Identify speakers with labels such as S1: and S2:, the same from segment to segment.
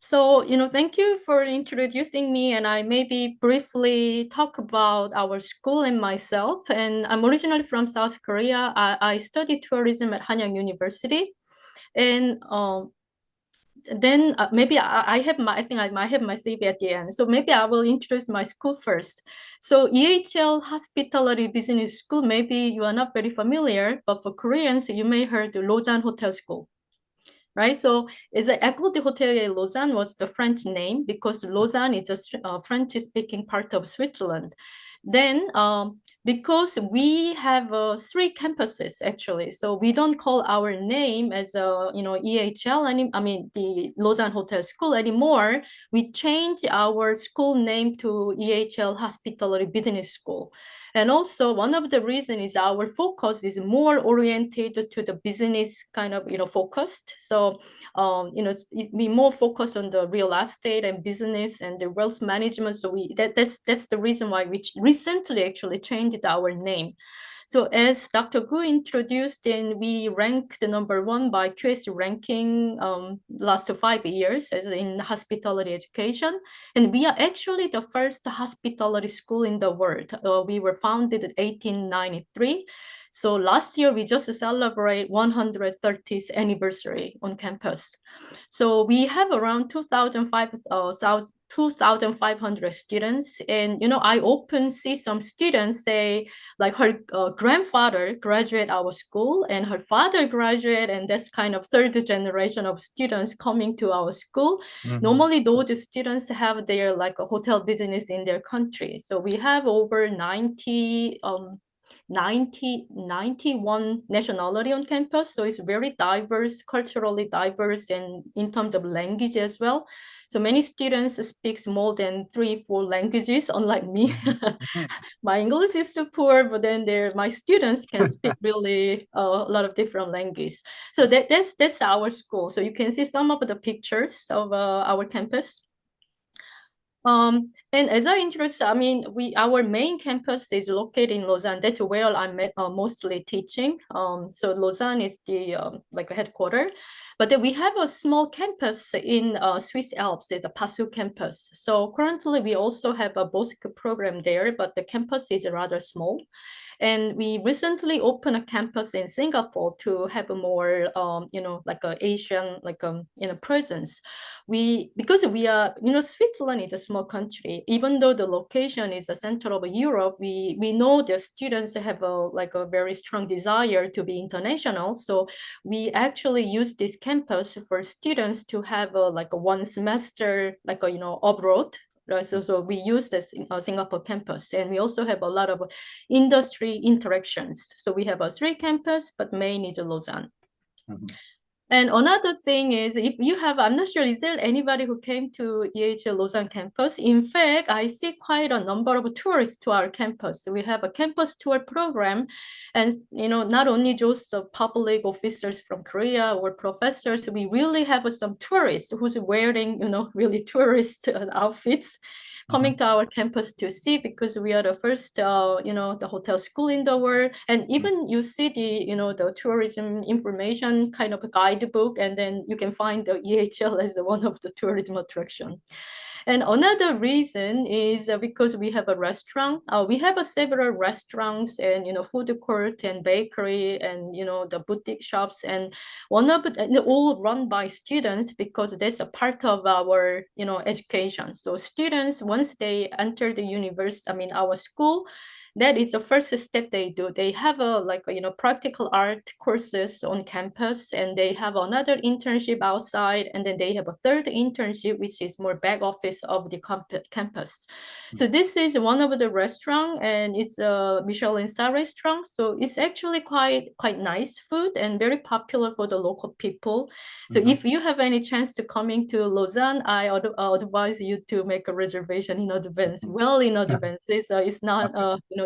S1: So, thank you for introducing me, and I maybe briefly talk about our school and myself. And I'm originally from South Korea. I studied tourism at Hanyang University, and then maybe I think I might have my CV at the end. So maybe I will introduce my school first. So EHL Hospitality Business School, maybe you are not very familiar, but for Koreans, you may heard the Lausanne Hotel School. Right, so it's an École de Hôtellerie Lausanne was the French name because Lausanne is a French-speaking part of Switzerland. Then, because we have 3 campuses actually, so we don't call our name as a EHL I mean the Lausanne Hotel School anymore. We changed our school name to EHL Hospitality Business School. And also one of the reasons is our focus is more oriented to the business kind of, focused. So, we more focus on the real estate and business and the wealth management. So that's the reason why we recently actually changed our name. So as Dr. Gu introduced, and we ranked the #1 by QS ranking last 5 years as in hospitality education. And we are actually the first hospitality school in the world. We were founded in 1893. So last year, we just celebrate 130th anniversary on campus. So we have around 2,500 students. And, I often see some students say, like her grandfather graduate our school and her father graduate, and that's kind of third generation of students coming to our school. Normally, those students have their like a hotel business in their country. So we have over 91 nationality on campus. So it's very diverse, culturally diverse, and in terms of language as well. So many students speak more than 3-4 languages, unlike me. My English is so poor, but then my students can speak really a lot of different languages. So that's our school. So you can see some of the pictures of our campus. And as I introduced, I mean, our main campus is located in Lausanne. That's where I'm mostly teaching. So Lausanne is the like a headquarter, but then we have a small campus in Swiss Alps. It's a PASU campus. So currently we also have a BOSC program there, but the campus is rather small. And we recently opened a campus in Singapore to have a more, like a Asian, like presence. Because we are, Switzerland is a small country. Even though the location is the center of Europe, we know the students have a very strong desire to be international. So we actually use this campus for students to have like a 1 semester, like abroad. Right, so we use this Singapore campus, and we also have a lot of industry interactions. So we have 3 campus, but main is Lausanne. And another thing is, if you have, I'm not sure, is there anybody who came to EHL Lausanne campus? In fact, I see quite a number of tourists to our campus. We have a campus tour program, and not only just the public officers from Korea or professors, we really have some tourists who's wearing, really tourist outfits coming to our campus to see, because we are the first, the hotel school in the world. And even you see the tourism information kind of a guidebook, and then you can find the EHL as one of the tourism attraction. And another reason is because we have a restaurant. We have several restaurants and food court and bakery and the boutique shops, and all run by students, because that's a part of our education. So students, once they enter the university, I mean our school, that is the first step they do. They have practical art courses on campus, and they have another internship outside, and then they have a third internship, which is more back office of the campus. So this is one of the restaurant, and it's a Michelin star restaurant. So it's actually quite nice food and very popular for the local people. So if you have any chance to coming to Lausanne, I advise you to make a reservation in advance, well in advance. It's not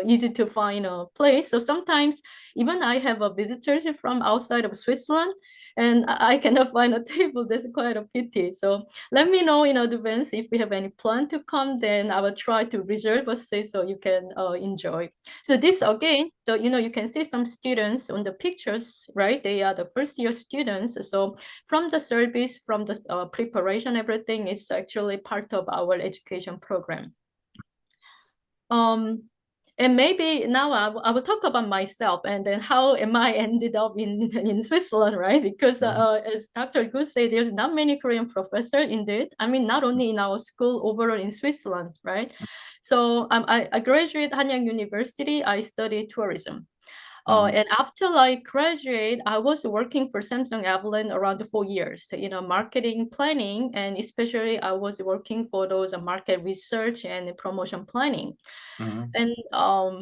S1: easy to find a place. So sometimes even I have a visitors from outside of Switzerland, and I cannot find a table. That's quite a pity. So let me know in advance if we have any plan to come. Then I will try to reserve a seat so you can enjoy. So this again, you can see some students on the pictures, right? They are the first year students. So from the service, from the preparation, everything is actually part of our education program. And maybe now I will talk about myself and then how am I ended up in Switzerland, right? Because as Dr. Gu said, there's not many Korean professors indeed. I mean, not only in our school, overall in Switzerland, right? So I graduated Hanyang University. I studied tourism. And after I graduate, I was working for Samsung Evelyn around 4 years, marketing planning, and especially I was working for those market research and promotion planning. And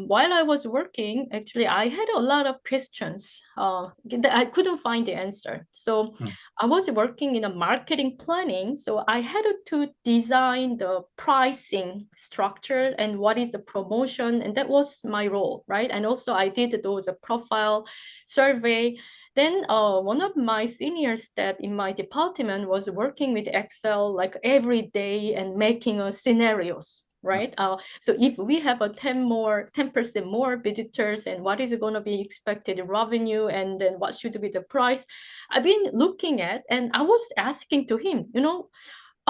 S1: while I was working, actually, I had a lot of questions. That I couldn't find the answer. So I was working in a marketing planning. So I had to design the pricing structure and what is the promotion. And that was my role, right? And also I did those profile survey. Then one of my senior staff in my department was working with Excel like every day and making scenarios, right? So if we have a 10% more visitors, and what is going to be expected revenue, and then what should be the price, I've been looking at, and I was asking to him,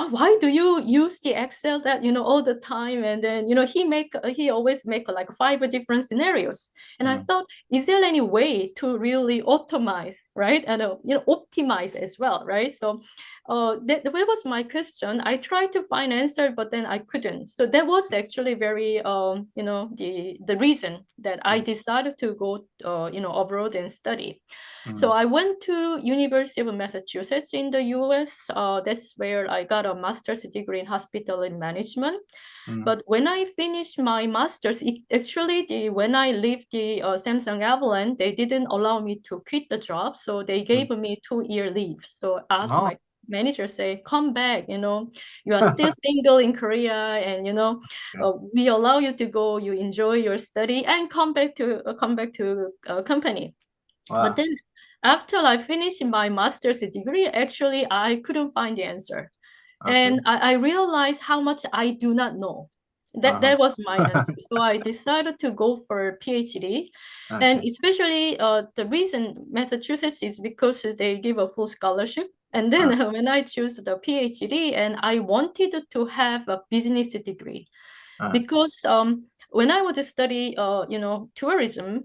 S1: why do you use the Excel that all the time? And then he always make like 5 different scenarios, and I thought, is there any way to really automate, right, and optimize as well, right? So that was my question. I tried to find answer, but then I couldn't. So that was actually very the reason that I decided to go abroad and study. So I went to University of Massachusetts in the US. That's where I got a master's degree in hospitality management. But when I finished my master's, when I left the Samsung Evelyn, they didn't allow me to quit the job. So they gave me 2-year leave. So as my manager say, come back, you are still single in Korea, and we allow you to go, you enjoy your study and come back to company.
S2: Wow.
S1: But then after I finished my master's degree, actually I couldn't find the answer. And I realized how much I do not know. That was my answer. So I decided to go for PhD. And especially the reason Massachusetts is because they give a full scholarship. And then when I choose the PhD, and I wanted to have a business degree, because when I was to study, tourism,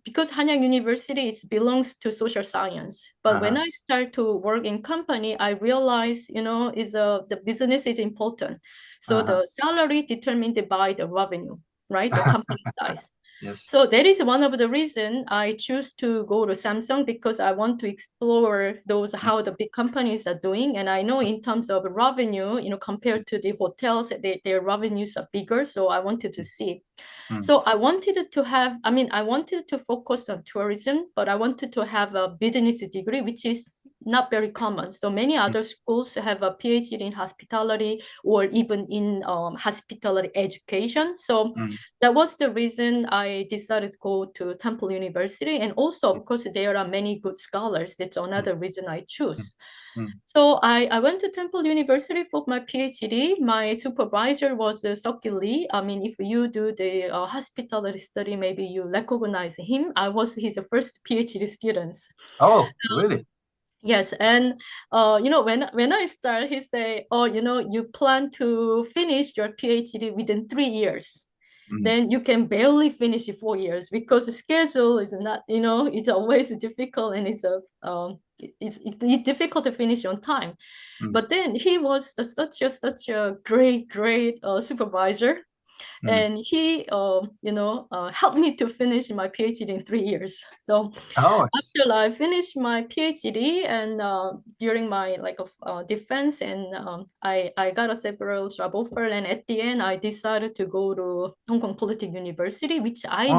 S1: because Hanyang University belongs to social science. But when I start to work in company, I realize, the business is important. So the salary determined by the revenue, right? The company size.
S2: Yes.
S1: So that is one of the reasons I choose to go to Samsung, because I want to explore how the big companies are doing. And I know in terms of revenue, compared to the hotels, their revenues are bigger. So I wanted to see. So I wanted to focus on tourism, but I wanted to have a business degree, which is not very common. So many other schools have a PhD in hospitality or even in hospitality education. So that was the reason I decided to go to Temple University. And also, of course, there are many good scholars. That's another reason I choose. So I went to Temple University for my PhD. My supervisor was Seok Lee. I mean, if you do the hospitality study, maybe you recognize him. I was his first PhD student.
S2: Oh, really?
S1: Yes, and when I start, he say, "Oh, you plan to finish your PhD within 3 years." Then you can barely finish in 4 years, because the schedule is not, it's always difficult, and it's difficult to finish on time. But then he was such a great supervisor. And he helped me to finish my PhD in 3 years. So after I finished my PhD, and during my defense, and I got a several job offer, and at the end I decided to go to Hong Kong Polytechnic University, which I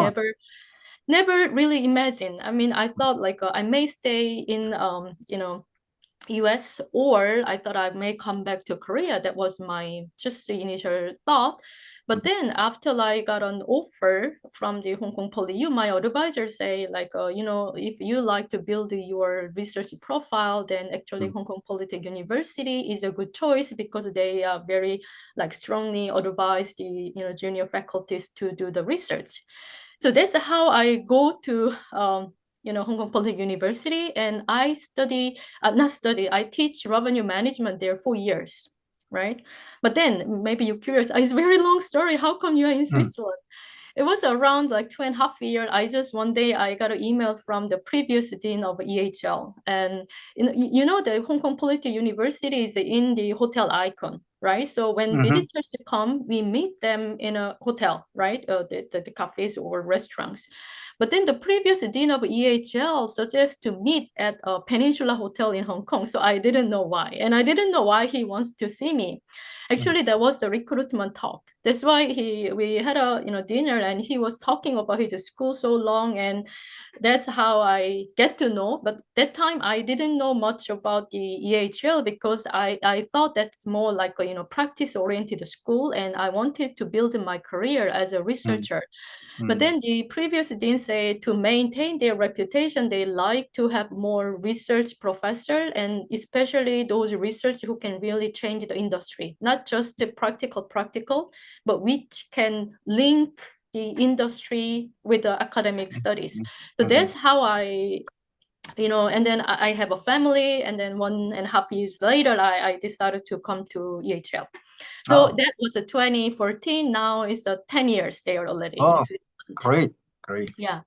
S1: never really imagined. I mean, I thought I may stay in US, or I thought I may come back to Korea. That was my just the initial thought. But then after I got an offer from the Hong Kong PolyU, my advisor say like, if you like to build your research profile, then actually Hong Kong Polytech University is a good choice because they are very like strongly advise the junior faculties to do the research. So that's how I go to Hong Kong Polytech University, and I I teach revenue management there for years, right? But then maybe you're curious, it's a very long story. How come you're in Switzerland? It was around like 2.5 years. One day I got an email from the previous dean of EHL. And the Hong Kong Polytechnic University is in the hotel icon, right? So when visitors come, we meet them in a hotel, right? The cafes or restaurants. But then the previous dean of EHL suggests to meet at a Peninsula Hotel in Hong Kong. So I didn't know why. And I didn't know why he wants to see me. Actually, that was the recruitment talk. That's why we had a dinner, and he was talking about his school so long, and that's how I get to know. But that time I didn't know much about the EHL because I thought that's more like a practice oriented school, and I wanted to build my career as a researcher. But then the previous dean said to maintain their reputation, they like to have more research professor, and especially those research who can really change the industry, not just the practical, but which can link the industry with the academic studies. So that's how and then I have a family, and then 1.5 years later, I decided to come to EHL. So that was a 2014. Now it's 10 years there already in Switzerland.
S2: Great.
S1: Yeah,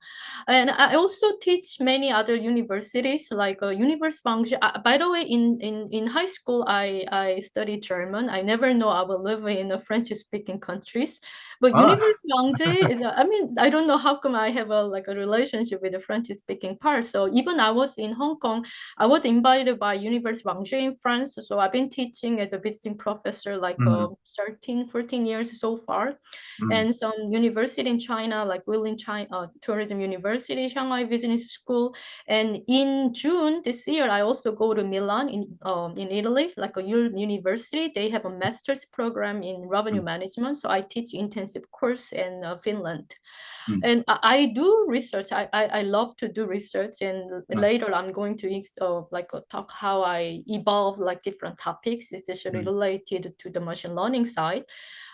S1: and I also teach many other universities like University Wangzhou. By the way, in high school, I studied German. I never know I will live in a French-speaking countries, but University Wangzhou is. I don't know how come I have a relationship with the French-speaking part. So even I was in Hong Kong, I was invited by University Wangzhou in France. So I've been teaching as a visiting professor like 13, 14 years so far, and some university in China like Guilin China Tourism University, Shanghai Business School. And in June this year, I also go to Milan in Italy, like a university. They have a master's program in revenue management. So I teach intensive course in Finland. And I do research. I love to do research, and later I'm going to talk how I evolve like different topics, especially related to the machine learning side.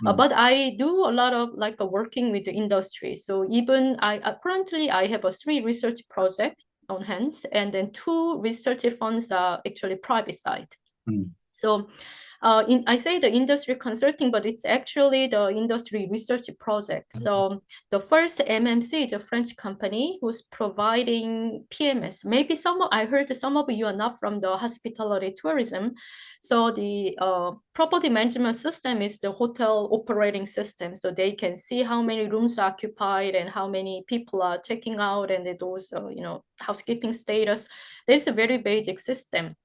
S1: But I do a lot of working with the industry. So even currently I have a 3 research project on hands, and then 2 research funds are actually private side. So I say the industry consulting, but it's actually the industry research project. So the first MMC is a French company who's providing PMS. Maybe I heard some of you are not from the hospitality tourism. So the property management system is the hotel operating system. So they can see how many rooms are occupied and how many people are checking out, and those housekeeping status. There's a very basic system.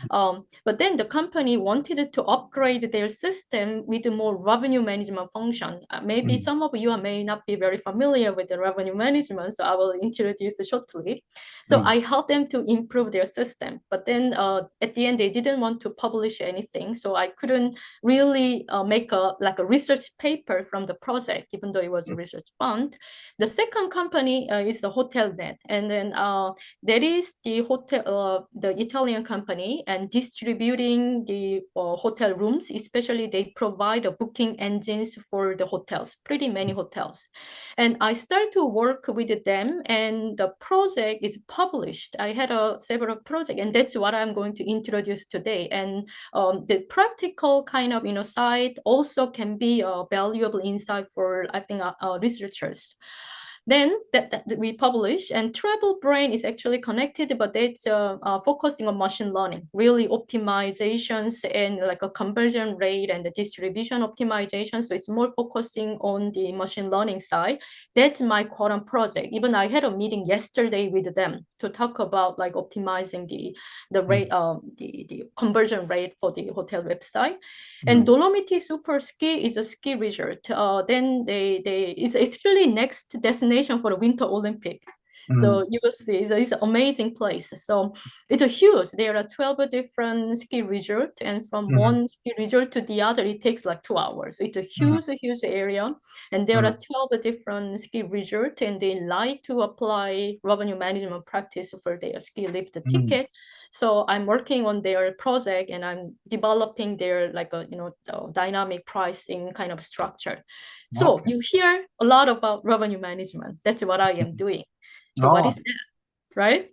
S1: But then the company wanted to upgrade their system with more revenue management function. Maybe some of you may not be very familiar with the revenue management, so I will introduce it shortly. So I helped them to improve their system. But then at the end, they didn't want to publish anything, so I couldn't really make a research paper from the project, even though it was a research fund. The second company is the HotelNet, and then that is the Italian company, and distributing the hotel rooms, especially they provide booking engines for the hotels, pretty many hotels. And I started to work with them, and the project is published. I had several projects, and that's what I'm going to introduce today. And the practical kind of side also can be a valuable insight for, I think, researchers. Then that we publish, and Travel Brain is actually connected, but it's focusing on machine learning, really optimizations and like a conversion rate and the distribution optimization. So it's more focusing on the machine learning side. That's my current project. Even I had a meeting yesterday with them to talk about like optimizing the rate, the conversion rate for the hotel website. And Dolomiti Super Ski is a ski resort. Then it's actually next destination for the Winter Olympic. So you will see it's an amazing place. So it's a huge. There are 12 different ski resorts, and from one ski resort to the other, it takes like 2 hours. It's a huge area, and there are 12 different ski resorts, and they like to apply revenue management practice for their ski lift ticket. So I'm working on their project, and I'm developing their like a dynamic pricing kind of structure. So you hear a lot about revenue management. That's what I am doing. So what is that, right?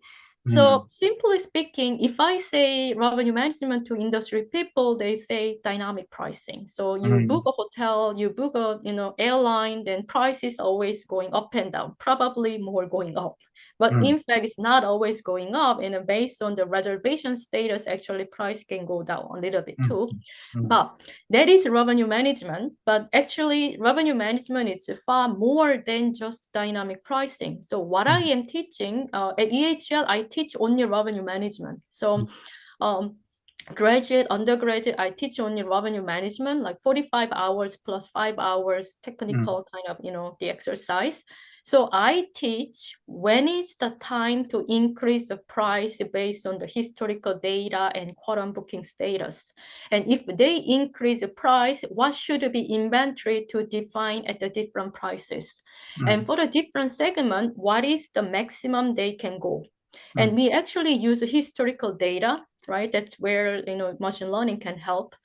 S1: So simply speaking, if I say revenue management to industry people, they say dynamic pricing. So you book a hotel, you book a airline, then price is always going up and down, probably more going up. But in fact, it's not always going up. And based on the reservation status, actually price can go down a little bit too. But that is revenue management. But actually, revenue management is far more than just dynamic pricing. So what I am teaching at EHL, I teach only revenue management. So graduate, undergraduate, I teach only revenue management, like 45 hours plus 5 hours technical kind of, the exercise. So I teach when is the time to increase the price based on the historical data and quorum booking status. And if they increase the price, what should be inventory to define at the different prices? And for the different segment, what is the maximum they can go? And we actually use historical data, right? That's where machine learning can help.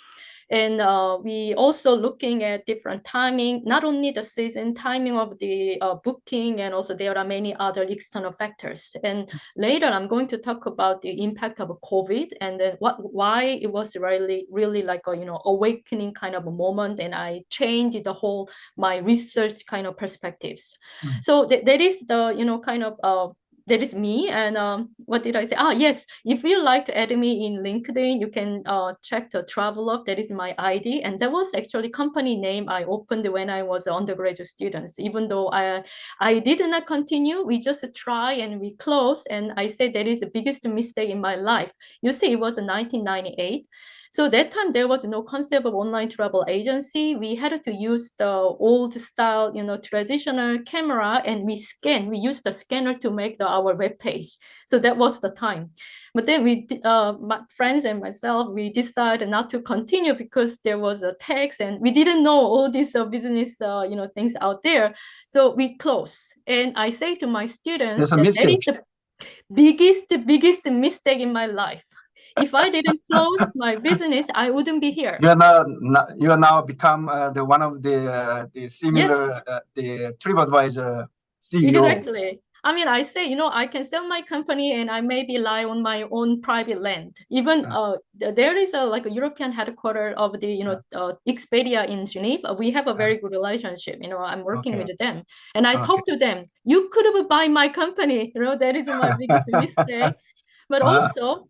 S1: And we also looking at different timing, not only the season timing of the booking, and also there are many other external factors. And later I'm going to talk about the impact of COVID, and then why it was really like a awakening kind of a moment, and I changed the whole my research kind of perspectives. So that is the kind of that is me. And what did I say? Yes, if you like to add me in LinkedIn, you can check the Travelogue. That is my ID. And that was actually company name I opened when I was an undergraduate student. Even though I did not continue, we just try and we close. And I said that is the biggest mistake in my life. You see, it was 1998. So that time there was no concept of online travel agency. We had to use the old style, traditional camera, and we used the scanner to make our web page. So that was the time. But then my friends and myself, we decided not to continue because there was a tax, and we didn't know all these business, things out there. So we closed. And I say to my students that is the biggest mistake in my life. If I didn't close my business, I wouldn't be here.
S2: You are now become the one of the similar the TripAdvisor CEO.
S1: Exactly. I mean, I say, I can sell my company and I maybe lie on my own private land. Even there is a European headquarters of the Expedia in Geneva. We have a very good relationship. I'm working with them, and I talk to them. You could have buy my company. That is my biggest mistake. But also,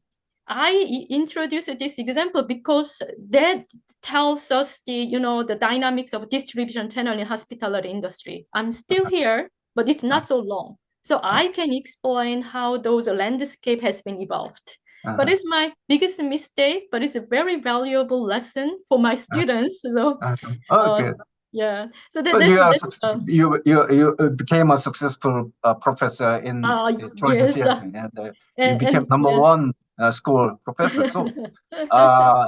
S1: I introduced this example because that tells us the dynamics of distribution channel in hospitality industry. I'm still here, but it's not so long. So I can explain how those landscape has been evolved. But it's my biggest mistake, but it's a very valuable lesson for my students. So yeah. So
S2: you became a successful professor in the tourism field, and you became number one school professor. So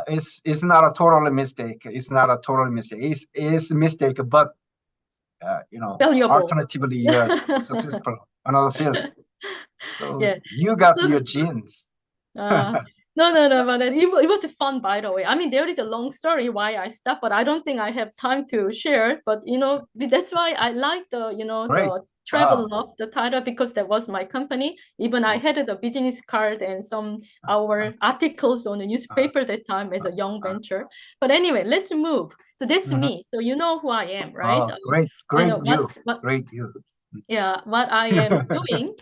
S2: it's not a total mistake. It's not a total mistake. It's a mistake, but
S1: valuable.
S2: Alternatively, you're successful another field. So you got your genes.
S1: No, but it was fun, by the way. I mean, there is a long story why I stopped, but I don't think I have time to share. But that's why I like the the Travelogue, the title, because that was my company. Even I had the business card and some our articles on the newspaper that time as a young venture. But anyway, let's move. So that's me. So you know who I am, right? So,
S2: great you.
S1: Yeah, what I am doing.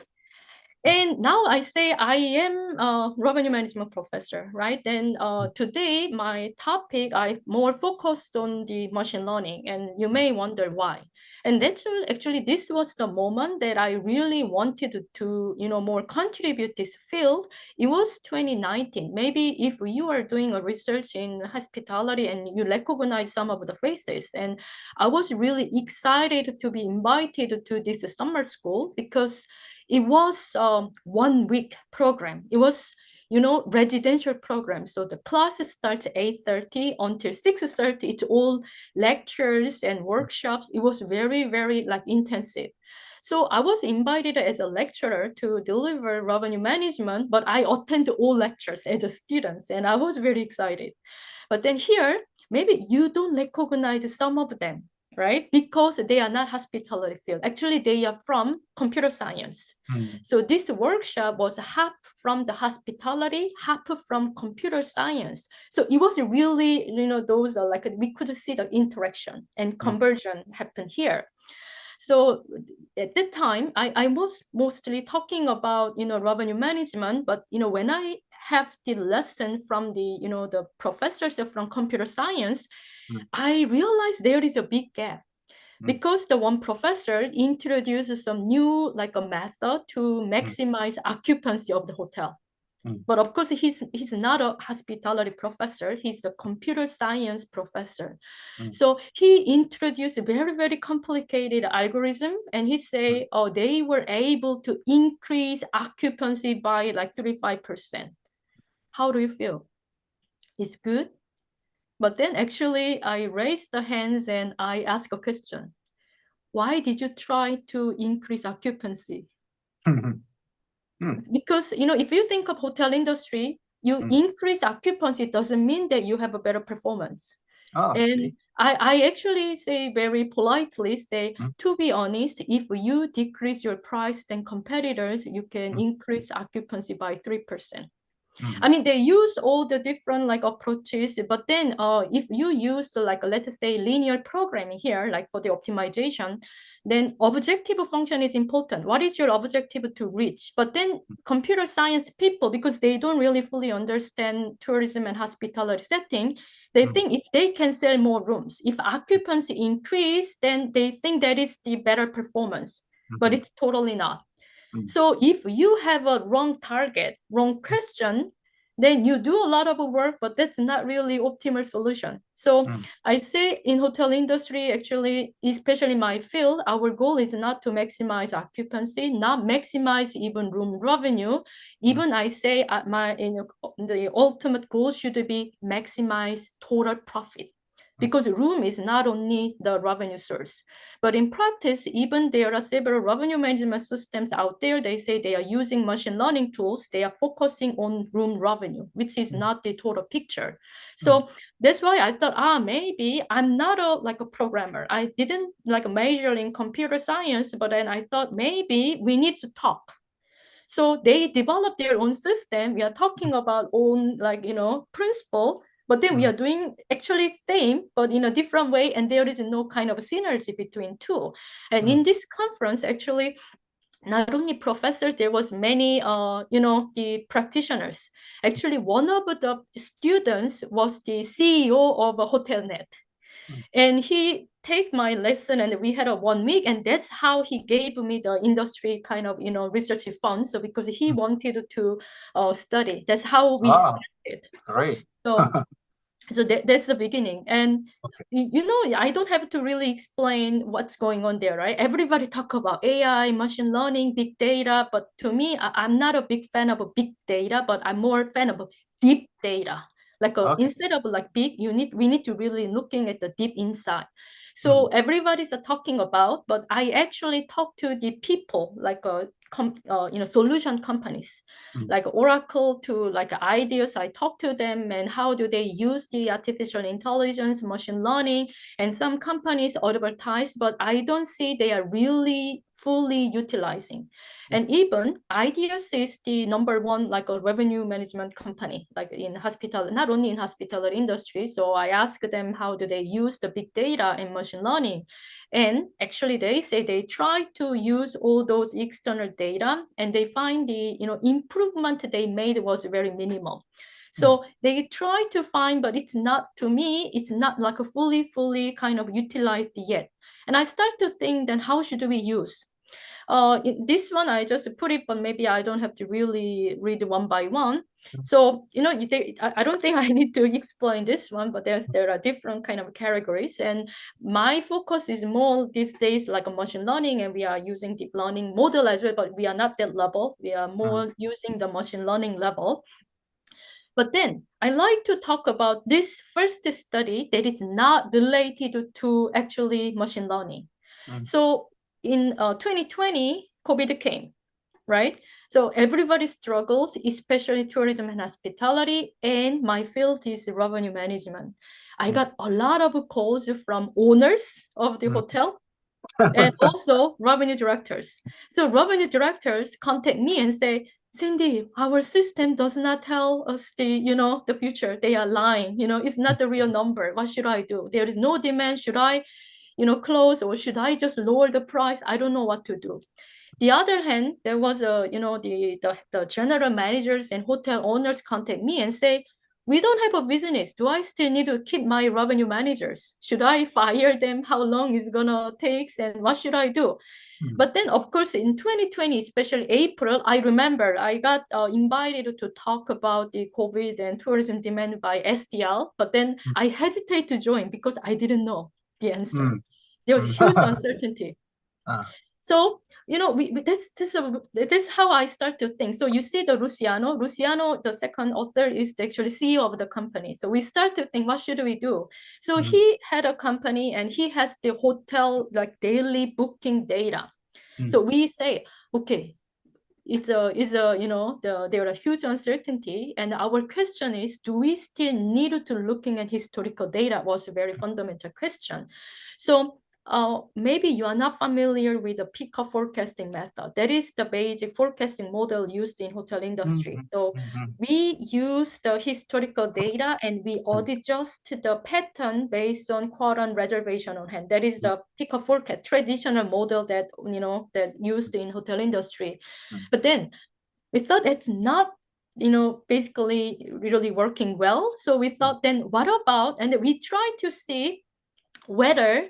S1: And now I say I am a revenue management professor, right? Then today my topic, I more focused on the machine learning, and you may wonder why. And that's actually this was the moment that I really wanted to more contribute this field. It was 2019. Maybe if you are doing a research in hospitality and you recognize some of the faces, and I was really excited to be invited to this summer school because it was 1 week program. It was, residential program. So the classes start at 8:30 until 6:30. It's all lectures and workshops. It was very, very like intensive. So I was invited as a lecturer to deliver revenue management, but I attended all lectures as a student, and I was very excited. But then here, maybe you don't recognize some of them, right? Because they are not hospitality field. Actually, they are from computer science. So this workshop was half from the hospitality, half from computer science. So it was really, those are like, we could see the interaction and conversion happen here. So at that time, I was mostly talking about, revenue management, but, when I have the lesson from the professors from computer science, I realized there is a big gap. Because the one professor introduces some new like a method to maximize occupancy of the hotel. But of course, he's not a hospitality professor. He's a computer science professor. So he introduced a very, very complicated algorithm, and he say, oh, they were able to increase occupancy by like 35%. How do you feel? It's good. But then actually I raised the hands and I asked a question. Why did you try to increase occupancy? Because, if you think of hotel industry, you increase occupancy doesn't mean that you have a better performance. And I actually say very politely, to be honest, if you decrease your price than competitors, you can increase occupancy by 3%. I mean, they use all the different like approaches, but then if you use like, let's say linear programming here, like for the optimization, then objective function is important. What is your objective to reach? But then computer science people, because they don't really fully understand tourism and hospitality setting, they think if they can sell more rooms, if occupancy increase, then they think that is the better performance, but it's totally not. So if you have a wrong target, wrong question, then you do a lot of work, but that's not really optimal solution. So I say in hotel industry, actually, especially my field, our goal is not to maximize occupancy, not maximize even room revenue. Even I say the ultimate goal should be maximize total profit. Because room is not only the revenue source, but in practice, even there are several revenue management systems out there. They say they are using machine learning tools. They are focusing on room revenue, which is not the total picture. So that's why I thought, maybe I'm not a programmer. I didn't major in computer science, but then I thought maybe we need to talk. So they developed their own system. We are talking about own principle. But then we are doing actually same, but in a different way, and there is no kind of synergy between two. And in this conference, actually, not only professors, there was many, the practitioners. Actually, one of the students was the CEO of HotelNet. And he take my lesson, and we had a 1 week, and that's how he gave me the industry kind of research fund. So because he wanted to study, that's how we started.
S2: Great.
S1: So that's the beginning. And I don't have to really explain what's going on there, right? Everybody talk about AI, machine learning, big data, but to me, I'm not a big fan of big data, but I'm more a fan of deep data. Instead of big, we need to really looking at the deep inside. So everybody's talking about, but I actually talk to the people, solution companies, like Oracle, to ideas. I talk to them and how do they use the artificial intelligence, machine learning, and some companies advertise, but I don't see they are really fully utilizing. And even Ideas is the #1 a revenue management company, in hospital, not only in hospitality industry. So I ask them how do they use the big data and machine learning. And actually they say they try to use all those external data, and they find the improvement they made was very minimal. So they try to find, but it's not, to me, it's not a fully kind of utilized yet. And I start to think, then how should we use? this one I just put it, but maybe I don't have to really read one by one. So, I don't think I need to explain this one, but there are different kind of categories. And my focus is more these days like a machine learning, and we are using deep learning model as well, but we are not that level. We are more using the machine learning level. But then I like to talk about this first study that is not related to actually machine learning. So in 2020, COVID came, right? So everybody struggles, especially tourism and hospitality, and my field is revenue management. I got a lot of calls from owners of the hotel and also revenue directors. So revenue directors contact me and say, Cindy, our system does not tell us the future. They are lying. It's not the real number. What should I do? There is no demand. Should I, close, or should I just lower the price? I don't know what to do. The other hand, there was the general managers and hotel owners contact me and say, we don't have a business. Do I still need to keep my revenue managers? Should I fire them? How long is gonna take? And what should I do? But then, of course, in 2020, especially April, I remember I got invited to talk about the COVID and tourism demand by SDL, but then I hesitate to join because I didn't know the answer. There was huge uncertainty. So, this is how I start to think. So you see the Luciano, the second author, is actually CEO of the company. So we start to think, what should we do? So he had a company and he has the hotel like daily booking data. So we say, okay, there are huge uncertainty, and our question is, do we still need to looking at historical data? Was a very fundamental question. So maybe you are not familiar with the Pika forecasting method. That is the basic forecasting model used in hotel industry. So we use the historical data and we adjust the pattern based on quorum reservation on hand. That is the Pika forecast traditional model that used in hotel industry. But then we thought it's not basically really working well. So we thought, then what about, and we tried to see whether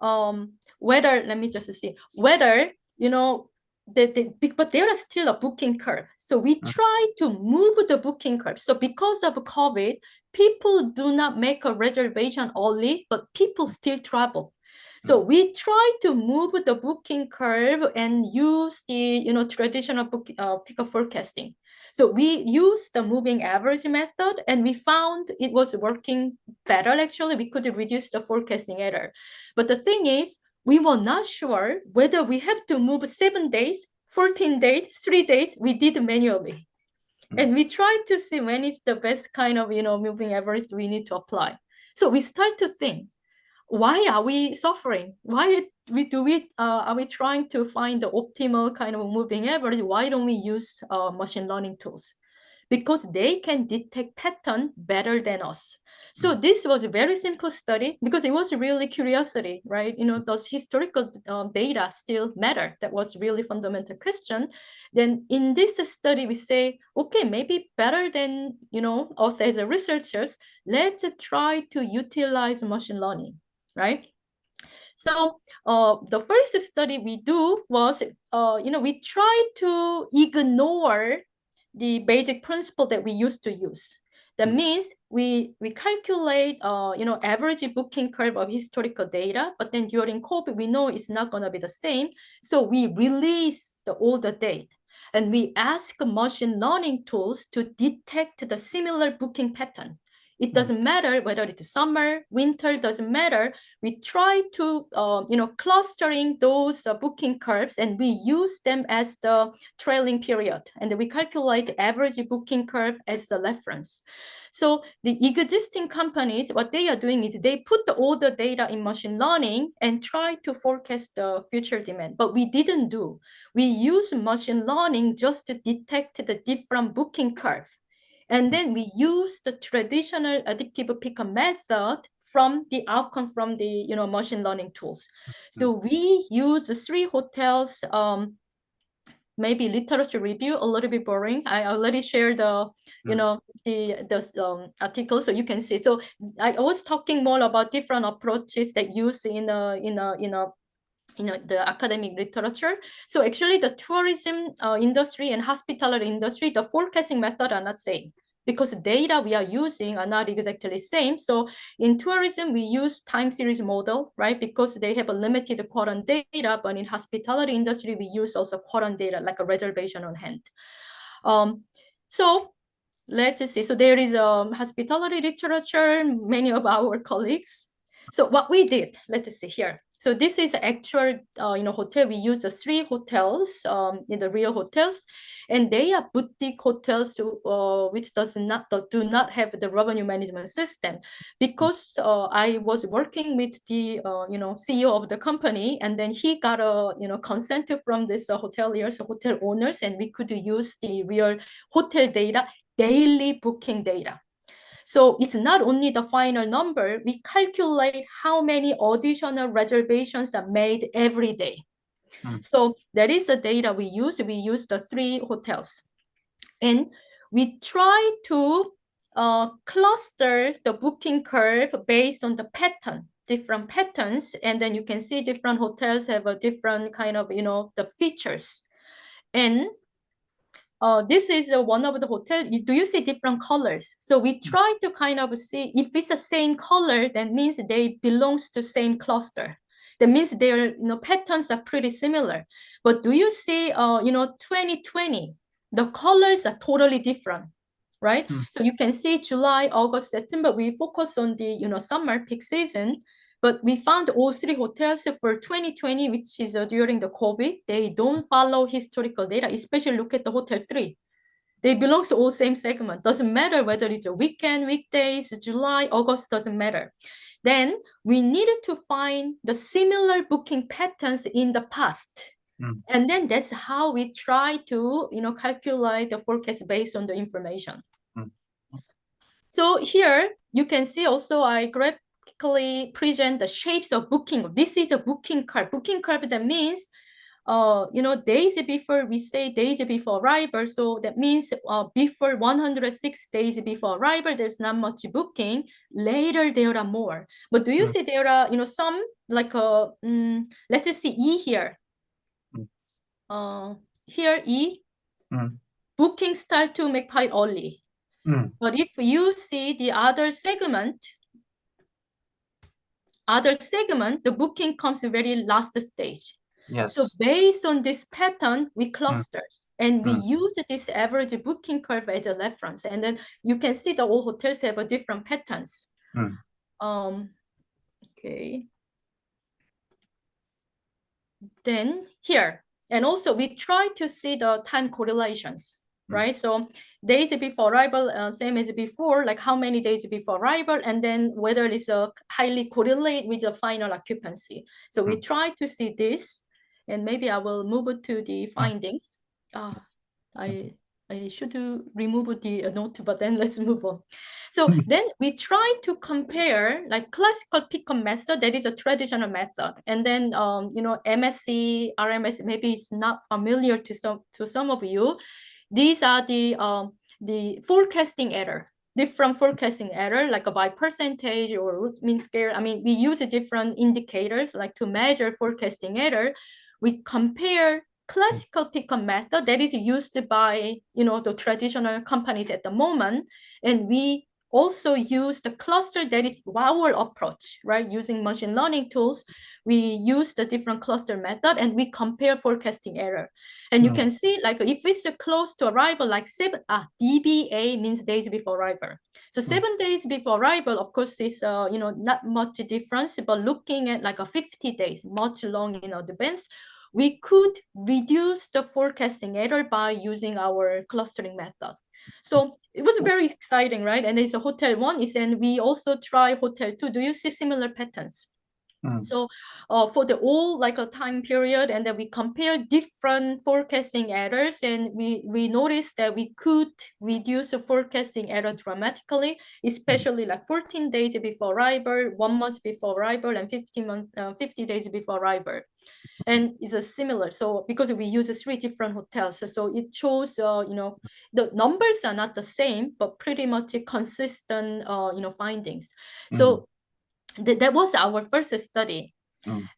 S1: let me just see whether but there is still a booking curve. So we try to move the booking curve. So because of COVID, people do not make a reservation only, but people still travel. So we try to move the booking curve and use the traditional Pika forecasting. So we used the moving average method, and we found it was working better. Actually, we could reduce the forecasting error. But the thing is, we were not sure whether we have to move 7 days, 14 days, 3 days. We did manually. And we tried to see when is the best kind of moving average we need to apply. So we start to think, why are we suffering? Why are we trying to find the optimal kind of moving average? Why don't we use machine learning tools? Because they can detect pattern better than us. So this was a very simple study because it was really curiosity, right? Does historical data still matter? That was really fundamental question. Then in this study, we say, okay, maybe better than, us as a researchers, let's try to utilize machine learning, right? So the first study we do was, we try to ignore the basic principle that we used to use. That means we calculate, average booking curve of historical data, but then during COVID, we know it's not going to be the same. So we release the older data. And we ask machine learning tools to detect the similar booking pattern. It doesn't matter whether it's summer, winter, doesn't matter. We try to, clustering those booking curves, and we use them as the trailing period. And we calculate the average booking curve as the reference. So the existing companies, what they are doing is they put all the data in machine learning and try to forecast the future demand. But we didn't do. We use machine learning just to detect the different booking curve. And then we use the traditional addictive picker method from the outcome from the machine learning tools. So we use 3 hotels, maybe literature review, a little bit boring. I already shared the article, so you can see. So I was talking more about different approaches that use in the academic literature. So actually the tourism industry and hospitality industry, the forecasting method are not same, because the data we are using are not exactly the same. So in tourism, we use time series model, right? Because they have a limited quorum data, but in hospitality industry, we use also quorum data, like a reservation on hand. So let's see. So there is hospitality literature, many of our colleagues. So what we did, let's see here. So this is actual, hotel. We use the 3 hotels in the real hotels, and they are boutique hotels which do not have the revenue management system. Because I was working with the CEO of the company, and then he got a consent from this hoteliers, hotel owners, and we could use the real hotel data, daily booking data. So it's not only the final number, we calculate how many additional reservations are made every day. So that is the data we use. We use the 3 hotels. And we try to cluster the booking curve based on the pattern, different patterns. And then you can see different hotels have a different kind of, the features. And this is one of the hotel. Do you see different colors? So we try to kind of see if it's the same color, that means they belongs to same cluster. That means their patterns are pretty similar. But do you see 2020, the colors are totally different, right? So you can see July, August, September, we focus on the summer peak season. But we found all 3 hotels for 2020, which is during the COVID, they don't follow historical data, especially look at the Hotel 3. They belong to all same segment. Doesn't matter whether it's a weekend, weekdays, July, August, doesn't matter. Then we needed to find the similar booking patterns in the past. And then that's how we try to calculate the forecast based on the information. So here you can see also I graphically present the shapes of booking. This is a booking curve. Booking curve, that means days before, we say days before arrival. So that means before 106 days before arrival, there's not much booking. Later, there are more. But do you see there are, some like, let's just see E here. Here, E, booking start to make pie only. But if you see the other segment, the booking comes very last stage.
S2: Yes.
S1: So based on this pattern, we clusters and we use this average booking curve as a reference. And then you can see that all hotels have a different patterns. Okay. Then here, and also we try to see the time correlations, right? So days before arrival, same as before, like how many days before arrival, and then whether it's highly correlate with the final occupancy. So we try to see this. And maybe I will move it to the findings. I should remove the note, but then let's move on. So then we try to compare like classical pick-up method, that is a traditional method. And then, MSc, RMS, maybe it's not familiar to some of you. These are the forecasting error, different forecasting error, like by percentage or root mean square. I mean, we use different indicators like to measure forecasting error. We compare classical pick-up method that is used by the traditional companies at the moment, and we also use the cluster that is our approach, right? Using machine learning tools, we use the different cluster method and we compare forecasting error. And you can see like if it's close to arrival, like DBA means days before arrival. So 7 days before arrival, of course, is not much difference, but looking at like a 50 days, much long in advance, we could reduce the forecasting error by using our clustering method. So it was very exciting, right? And it's a hotel 1 is, and we also try hotel 2. Do you see similar patterns? So for the all like a time period, and then we compare different forecasting errors, and we noticed that we could reduce the forecasting error dramatically, especially like 14 days before arrival, 1 month before arrival, and 50 days before arrival. And it's a similar, so because we use 3 different hotels, so it shows the numbers are not the same, but pretty much consistent findings. So that was our first study.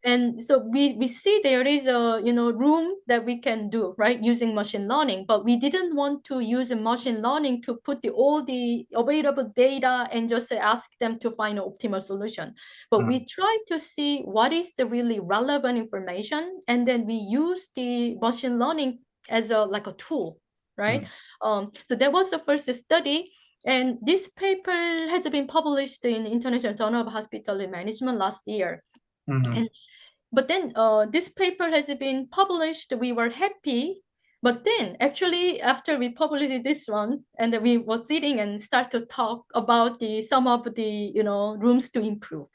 S1: And so we see there is a room that we can do, right, using machine learning, but we didn't want to use machine learning to put all the available data and just ask them to find an optimal solution. But we try to see what is the really relevant information, and then we use the machine learning as a tool, right? So that was the first study. And this paper has been published in International Journal of Hospital Management last year. But then this paper has been published. We were happy. But then actually after we published this one, and then we were sitting and start to talk about some of the rooms to improve.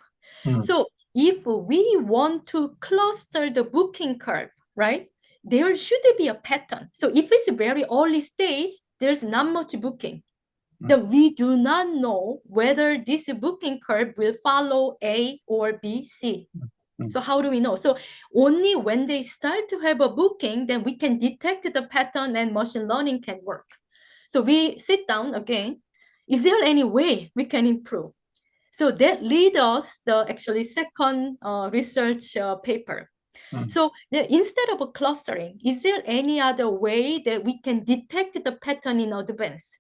S1: So if we want to cluster the booking curve, right, there should be a pattern. So if it's a very early stage, there's not much booking. Then we do not know whether this booking curve will follow A or B, C. So how do we know? So only when they start to have a booking, then we can detect the pattern and machine learning can work. So we sit down again. Is there any way we can improve? So that leads us the actually second research paper. So instead of clustering, is there any other way that we can detect the pattern in advance?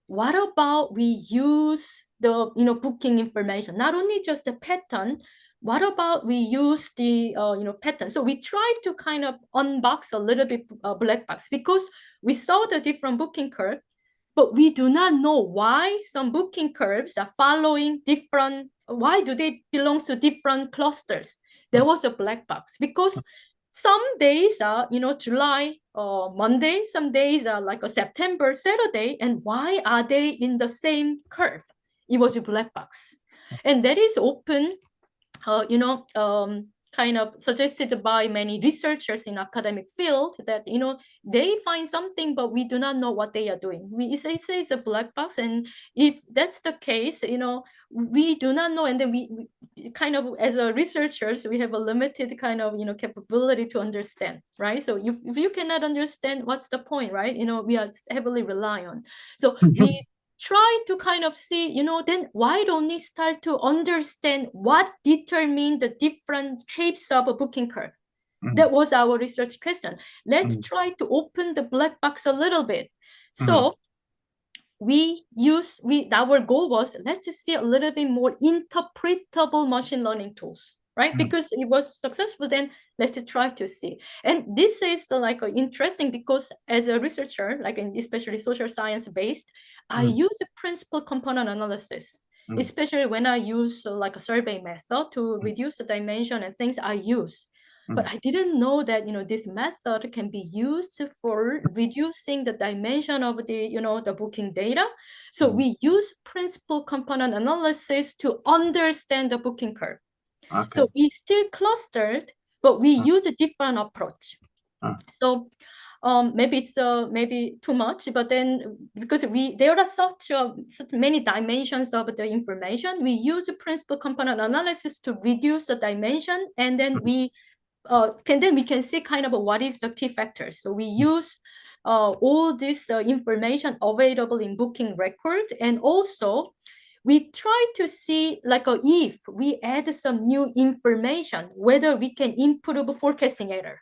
S1: What about we use the booking information, not only just the pattern? What about we use the pattern? So we try to kind of unbox a little bit black box, because we saw the different booking curve, but we do not know why some booking curves are following different. Why do they belong to different clusters? There was a black box, because some days are July or Monday, some days are like a September Saturday, and why are they in the same curve? It was a black box. And that is open kind of suggested by many researchers in academic field, that they find something, but we do not know what they are doing. We say it's a black box, and if that's the case, we do not know. And then we kind of, as a researchers, we have a limited kind of capability to understand, right? So if you cannot understand, what's the point, right? We are heavily rely on. So we try to kind of see, then why don't we start to understand what determine the different shapes of a booking curve? That was our research question. Let's try to open the black box a little bit. So our goal was, let's just see a little bit more interpretable machine learning tools, right? Because it was successful, then let's try to see. And this is interesting, because as a researcher, especially social science based, I use a principal component analysis, especially when I use a survey method to reduce the dimension and things I use. But I didn't know that this method can be used for reducing the dimension of the booking data. So we use principal component analysis to understand the booking curve. So we still clustered, but we use a different approach. So maybe it's maybe too much, but then because there are such many dimensions of the information, we use a principal component analysis to reduce the dimension, and then we can see kind of what is the key factors. So we use all this information available in booking record, and also we try to see if we add some new information, whether we can improve forecasting error.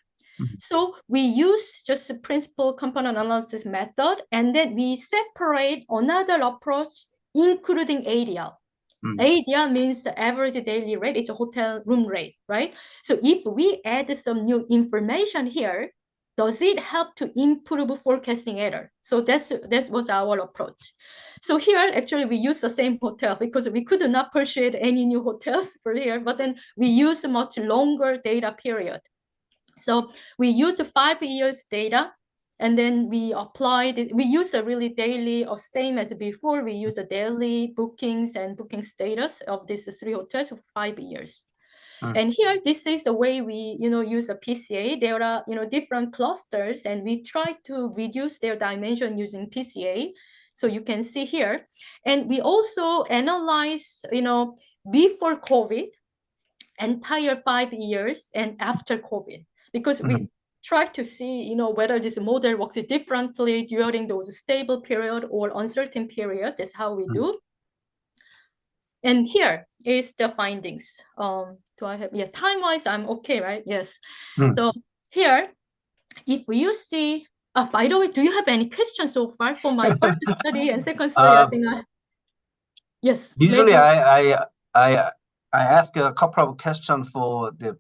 S1: So we use just a principal component analysis method, and then we separate another approach, including ADL. ADL means the average daily rate. It's a hotel room rate, right? So if we add some new information here, does it help to improve forecasting error? So that was our approach. So here, actually, we use the same hotel, because we could not persuade any new hotels for here, but then we use a much longer data period. So we use 5 years data, and then we applied it. We use a really daily, or same as before, we use a daily bookings and booking status of these 3 hotels for 5 years. And here, this is the way we, use a PCA. There are, different clusters, and we try to reduce their dimension using PCA. So you can see here. And we also analyze, before COVID, entire 5 years, and after COVID, because we try to see, whether this model works differently during those stable period or uncertain period. That's how we do. And here is the findings. Do I have, yeah, time-wise, I'm okay, right? Yes. So here, if you see, by the way, do you have any questions so far for my first study and second study? I think yes.
S2: Usually
S1: maybe.
S2: I ask a couple of questions for the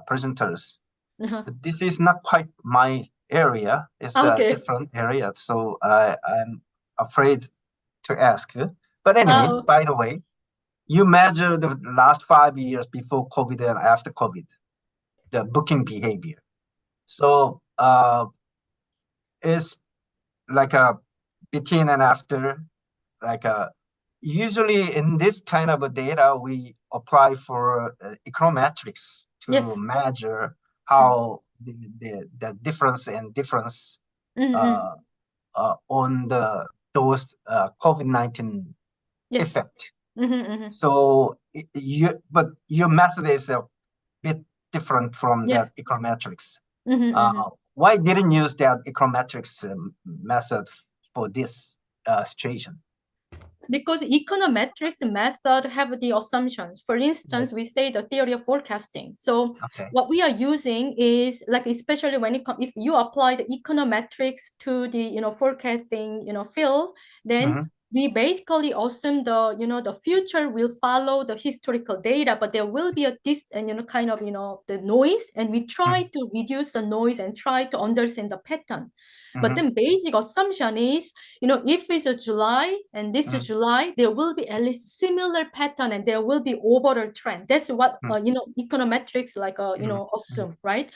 S2: presenters. But this is not quite my area. It's a different area, so I'm afraid to ask. But anyway, by the way, you measure the last 5 years before COVID and after COVID, the booking behavior. So it's like a between and after, like a usually in this kind of a data, we apply for econometrics to measure how the difference on those COVID-19 effect. So but your method is a bit different from that econometrics. Why didn't you use that econometrics method for this situation?
S1: Because econometrics method have the assumptions. For instance, we say the theory of forecasting. So what we are using is like, especially when it comes, if you apply the econometrics to the, forecasting, field, then we basically assume the future will follow the historical data, but there will be a kind of, the noise, and we try to reduce the noise and try to understand the pattern. But then basic assumption is, if it's a July and this is July, there will be at least similar pattern and there will be overall trend. That's what, econometrics like, assume, right?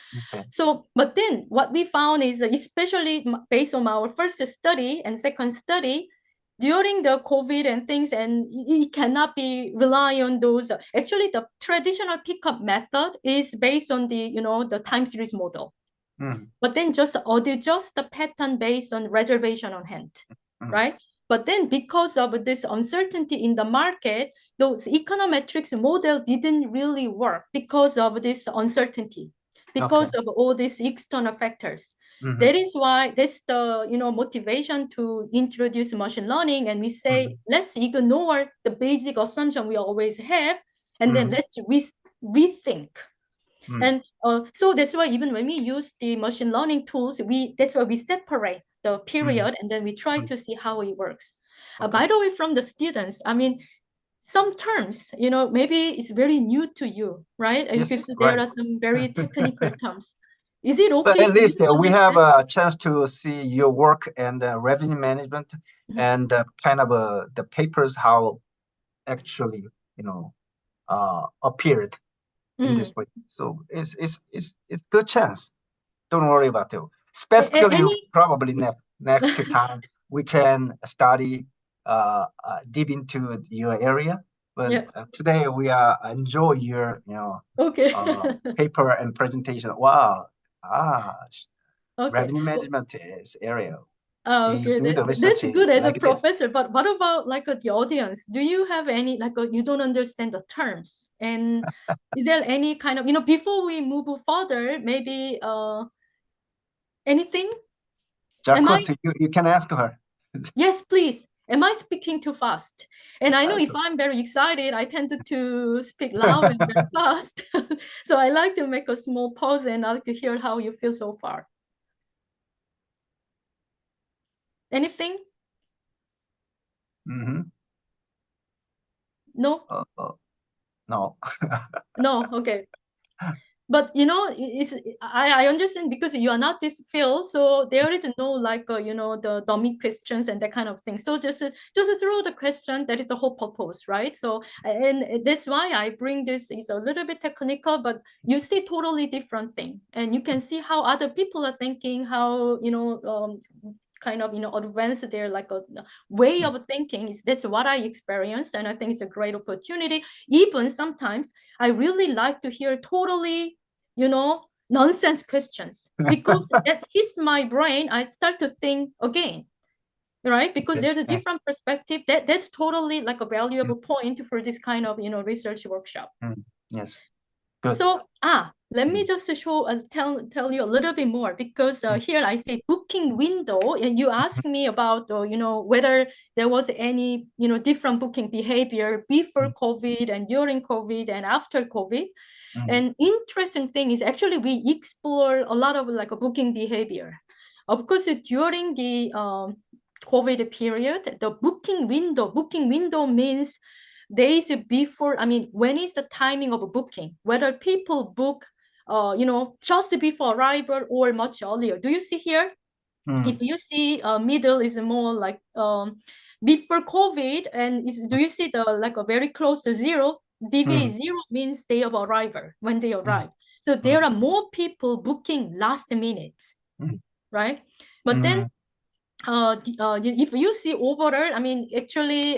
S1: So, but then what we found is, especially based on our first study and second study, during the COVID and things, and it cannot be rely on those. Actually, the traditional pickup method is based on the time series model. But then just adjust the pattern based on reservation on hand, right? But then because of this uncertainty in the market, those econometrics model didn't really work because of this uncertainty, because of all these external factors. That is why that's the motivation to introduce machine learning, and we say let's ignore the basic assumption we always have, and then let's rethink. And so that's why even when we use the machine learning tools, that's why we separate the period and then we try to see how it works. By the way, from the students, I mean, some terms, maybe it's very new to you, right?
S2: Yes,
S1: because there are some very technical terms. Is it okay?
S2: But at least we have a chance to see your work and revenue management and kind of the papers, how actually, appeared in this way. So it's good chance. Don't worry about it. Specifically, probably next time we can study deep into your area. But today we enjoy your paper and presentation. Wow, revenue management is area.
S1: Okay, that's good as a professor. But what about like the audience? Do you have any like you don't understand the terms? And is there any kind of before we move further, maybe anything?
S2: Jacqueline, you can ask her.
S1: Yes, please. Am I speaking too fast? And I know if I'm very excited, I tend to speak loud and very fast. So I like to make a small pause and I like to hear how you feel so far. Anything? No?
S2: No.
S1: No, okay. But I understand because you are not this field, so there is no like the dummy questions and that kind of thing. So just throw the question. That is the whole purpose, right? So and that's why I bring this. It's a little bit technical, but you see totally different thing, and you can see how other people are thinking, how kind of advanced their like a way of thinking. That's what I experienced, and I think it's a great opportunity. Even sometimes I really like to hear totally nonsense questions because that hits my brain. I start to think again, right? Because there's a different perspective. That's totally like a valuable point for this kind of research workshop.
S2: Yes, good.
S1: So Let me just show tell you a little bit more, because here I say booking window, and you ask me about whether there was any different booking behavior before COVID and during COVID and after COVID. And interesting thing is actually we explore a lot of like a booking behavior. Of course, during the COVID period, the booking window means days before. I mean, when is the timing of a booking? Whether people book just before arrival or much earlier. Do you see here? If you see middle is more like before COVID, and do you see the like a very close to zero? DV zero means day of arrival, when they arrive. So there are more people booking last minute, right? But then if you see overall, I mean, actually,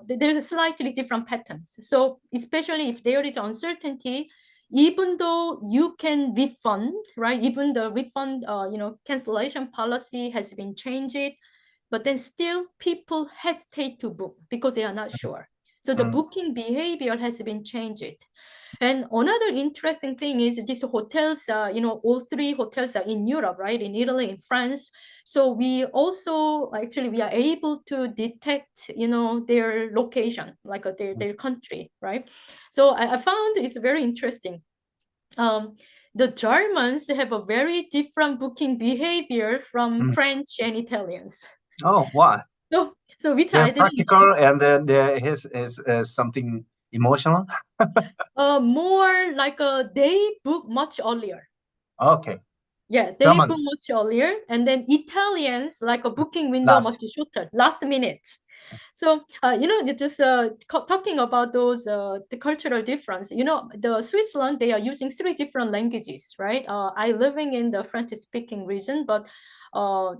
S1: there's a slightly different patterns. So especially if there is uncertainty, even though you can refund, right? Even the refund, cancellation policy has been changed, but then still people hesitate to book because they are not sure. So the booking behavior has been changed. And another interesting thing is these hotels, all three hotels are in Europe, right? In Italy, in France. So we also, actually, we are able to detect, their location, like their country, right? So I found it's very interesting. The Germans have a very different booking behavior from French and Italians.
S2: Oh, why?
S1: So which
S2: they're
S1: I didn't
S2: practical,
S1: know.
S2: and then there is something emotional.
S1: More like they book much earlier.
S2: Okay.
S1: Yeah, they book much earlier, and then Italians like a booking window much shorter, last minute. So you're just talking about those the cultural difference. The Switzerland, they are using 3 different languages, right? I living in the French-speaking region, but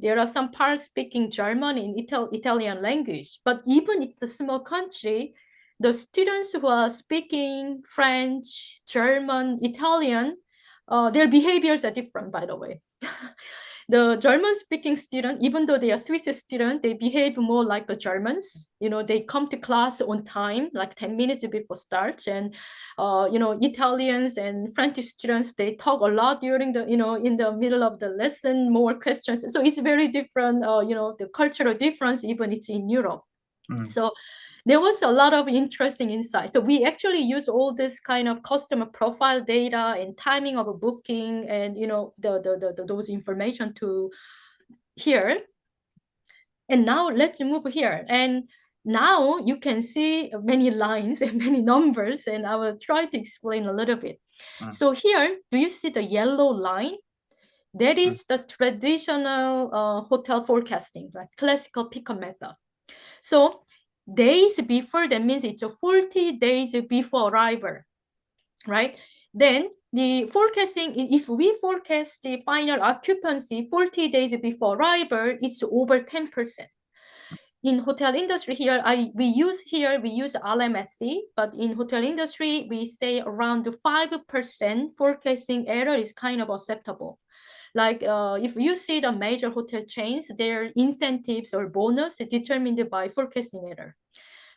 S1: there are some parts speaking German and Italian language. But even it's a small country, the students who are speaking French, German, Italian, their behaviors are different, by the way. The German-speaking student, even though they are Swiss student, they behave more like the Germans. They come to class on time, like 10 minutes before start. And, Italians and French students, they talk a lot during the, in the middle of the lesson, more questions. So it's very different, the cultural difference, even it's in Europe. So there was a lot of interesting insights. So we actually use all this kind of customer profile data and timing of a booking and those information to here. And now let's move here. And now you can see many lines and many numbers, and I will try to explain a little bit. So here, do you see the yellow line? That is the traditional hotel forecasting, like classical pickup method. So days before, that means it's 40 days before arrival, right? Then the forecasting, if we forecast the final occupancy 40 days before arrival, it's over 10%. In hotel industry here, we use RMSC, but in hotel industry, we say around 5% forecasting error is kind of acceptable. Like if you see the major hotel chains, their incentives or bonus determined by forecasting error.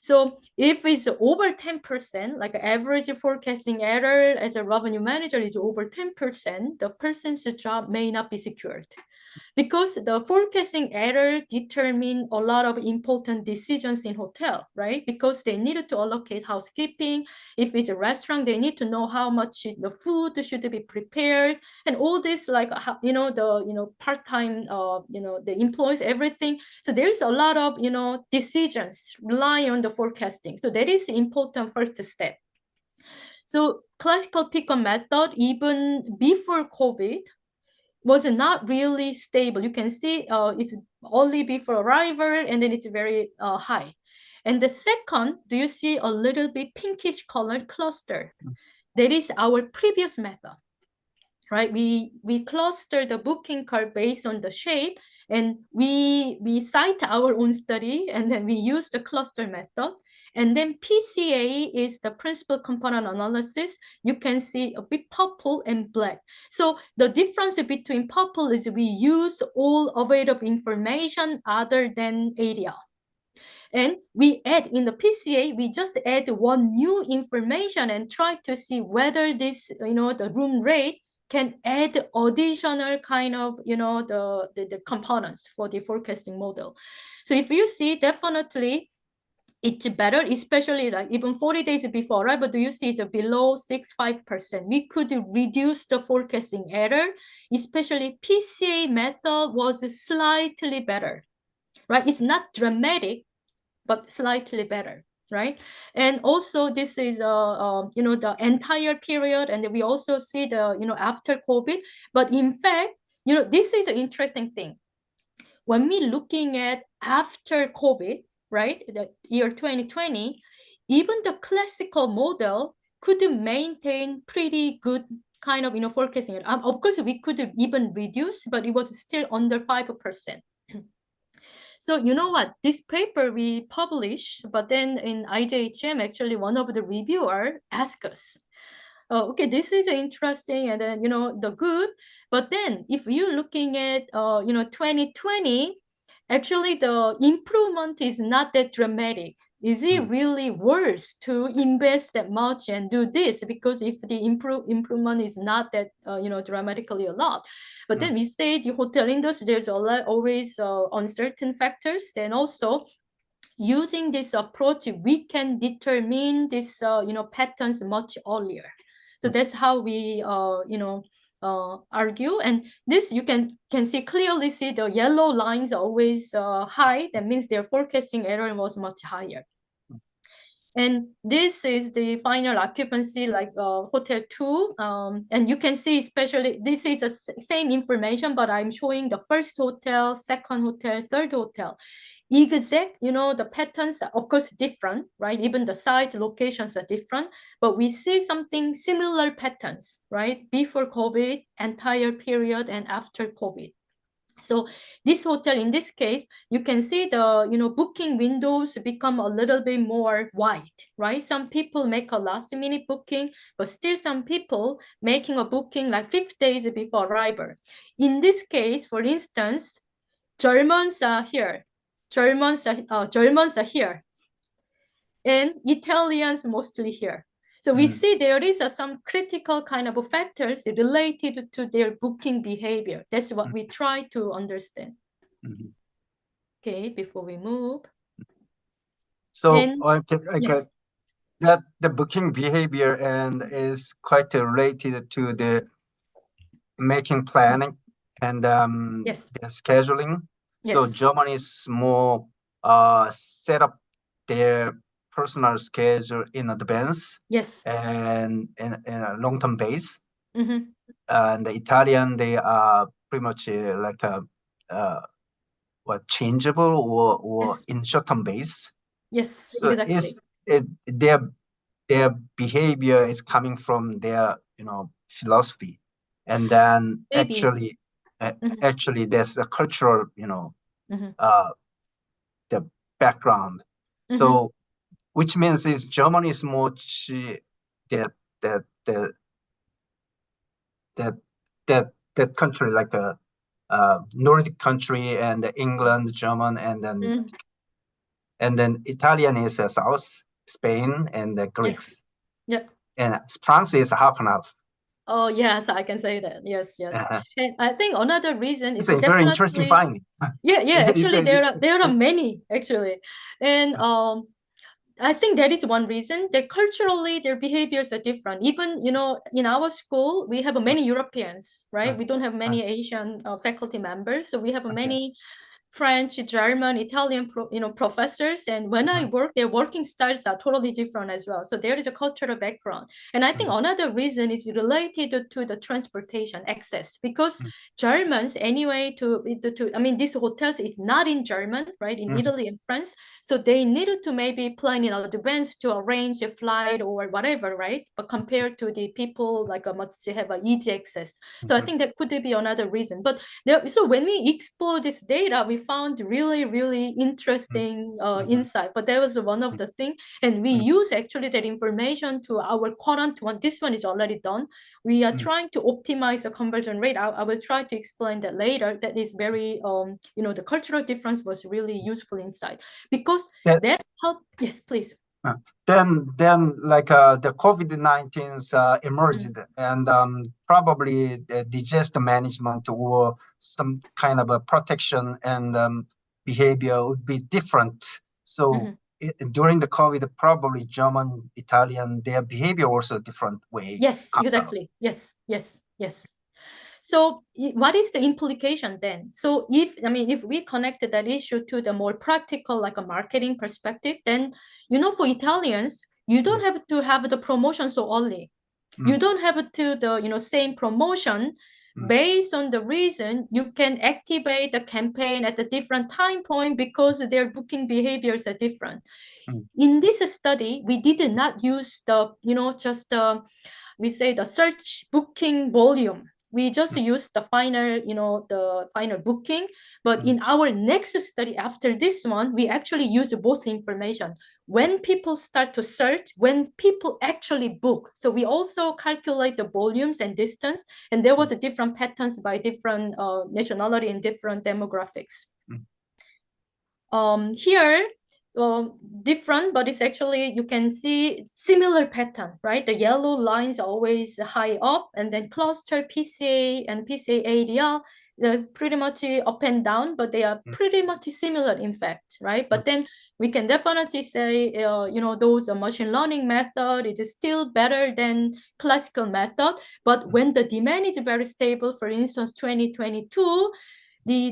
S1: So if it's over 10%, like average forecasting error as a revenue manager is over 10%, the person's job may not be secured. Because the forecasting error determine a lot of important decisions in hotel, right? Because they needed to allocate housekeeping. If it's a restaurant, they need to know how much the food should be prepared, and all this, like the part-time the employees, everything. So there's a lot of decisions rely on the forecasting. So that is important first step. So classical pickup method, even before COVID, was not really stable. You can see it's only before arrival, and then it's very high. And the second, do you see a little bit pinkish colored cluster? That is our previous method, right? We cluster the booking curve based on the shape, and we cite our own study, and then we use the cluster method. And then PCA is the principal component analysis. You can see a bit purple and black. So the difference between purple is we use all available information other than ADL. And we add in the PCA, we just add one new information and try to see whether this, the room rate can add additional kind of, the components for the forecasting model. So if you see, definitely it's better, especially like even 40 days before, right? But do you see it's below 65%? We could reduce the forecasting error, especially PCA method was slightly better, right? It's not dramatic, but slightly better, right? And also this is the entire period, and we also see the after COVID. But in fact, this is an interesting thing. When we looking at after COVID, right, the year 2020, even the classical model could maintain pretty good kind of forecasting. Of course, we could even reduce, but it was still under 5%. So you know what, this paper we published, but then in IJHM, actually one of the reviewer asked us, oh, okay, this is interesting, and then the good, but then if you're looking at 2020, actually the improvement is not that dramatic. Is it really worse to invest that much and do this? Because if the improvement is not that dramatically a lot, but then we say the hotel industry, there's always uncertain factors, and also using this approach we can determine this patterns much earlier. So that's how we argue. And this you can clearly see the yellow lines are always high. That means their forecasting error was much higher. And this is the final occupancy, like hotel 2. And you can see, especially, this is the same information, but I'm showing the first hotel, second hotel, third hotel. Exact, the patterns are, of course, different, right? Even the site locations are different, but we see something similar patterns, right? Before COVID, entire period, and after COVID. So this hotel, in this case, you can see the booking windows become a little bit more wide, right? Some people make a last minute booking, but still some people making a booking like 5 days before arrival. In this case, for instance, Germans are here. Germans are here, and Italians mostly here. So we see there is some critical kind of factors related to their booking behavior. That's what we try to understand. Okay, before we move.
S2: So yes. That the booking behavior and is quite related to the making planning and
S1: yes.
S2: the scheduling.
S1: Yes.
S2: So Germany is more set up their personal schedule in advance.
S1: Yes.
S2: And in a long-term base. And the Italian, they are pretty much like a changeable or yes. in short-term base.
S1: Yes,
S2: so
S1: exactly.
S2: Their behavior is coming from their philosophy, and then maybe. Actually there's a cultural the background. So which means is Germany is more that country, like a Nordic country, and England, German, and then Italian is South Spain, and the Greeks.
S1: Yes. Yeah.
S2: And France is half and half.
S1: Oh yes, I can say that. Yes. And I think another reason is
S2: a very interesting finding.
S1: Yeah. Actually, there are many actually, and I think that is one reason that culturally their behaviors are different. Even in our school we have many Europeans, right? We don't have many Asian faculty members, so we have many French, German, Italian, professors. And when I work, their working styles are totally different as well. So there is a cultural background. And I think another reason is related to the transportation access, because Germans anyway I mean, these hotels is not in German, right? In Italy and France. So they needed to maybe plan in advance to arrange a flight or whatever, right? But compared to the people like much have an easy access. So I think that could be another reason. But so when we explore this data, we found really interesting insight. But that was one of the things, and we use actually that information to our current one. This one is already done. We are trying to optimize the conversion rate. I will try to explain that later. That is very the cultural difference was really useful insight, because that helped. Yes, please.
S2: Then like the COVID-19 emerged, and probably the disaster management or some kind of a protection and behavior would be different. So during the COVID, probably German, Italian, their behavior also different way.
S1: Yes, exactly. Yes, yes, yes. So what is the implication then? So if we connected that issue to the more practical, like a marketing perspective, then, for Italians, you don't have to have the promotion so early. You don't have to the, same promotion based on the reason. You can activate the campaign at a different time point because their booking behaviors are different. In this study, we did not use the, just we say the search booking volume. We just used the final, the final booking. But in our next study after this one, we actually use both information. When people start to search, when people actually book. So we also calculate the volumes and distance, and there was a different patterns by different nationality and different demographics. Here, different, but it's actually, you can see similar pattern, right? The yellow lines are always high up, and then cluster PCA and PCA ADL, they're pretty much up and down, but they are pretty much similar in fact, right? But then we can definitely say, those machine learning method, it is still better than classical method. But when the demand is very stable, for instance, 2022,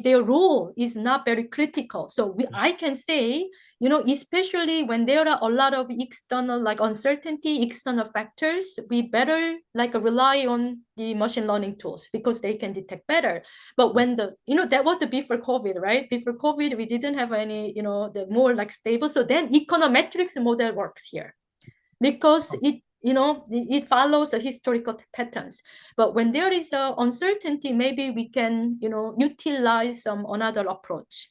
S1: their role is not very critical. So I can say, especially when there are a lot of external, like uncertainty, external factors, we better like rely on the machine learning tools because they can detect better. But when that was before COVID, right? Before COVID, we didn't have any, the more like stable. So then econometrics model works here because it follows the historical patterns. But when there is uncertainty, maybe we can, utilize some another approach.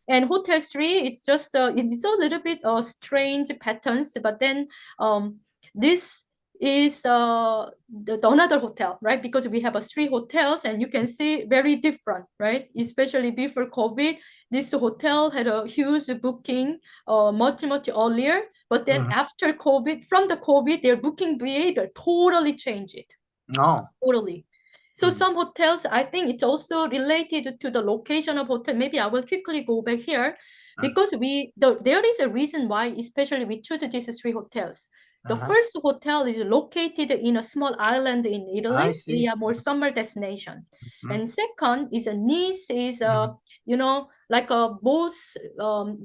S1: And Hotel 3, it's just it's a little bit strange patterns, but then this is another hotel, right? Because we have 3 hotels, and you can see very different, right? Especially before COVID, this hotel had a huge booking much earlier, but then after COVID, from the COVID, their booking behavior totally changed. Totally. So some hotels, I think it's also related to the location of hotel. Maybe I will quickly go back here because there is a reason why, especially we choose these 3 hotels. The first hotel is located in a small island in Italy, a more summer destination. And second is Nice is, like a both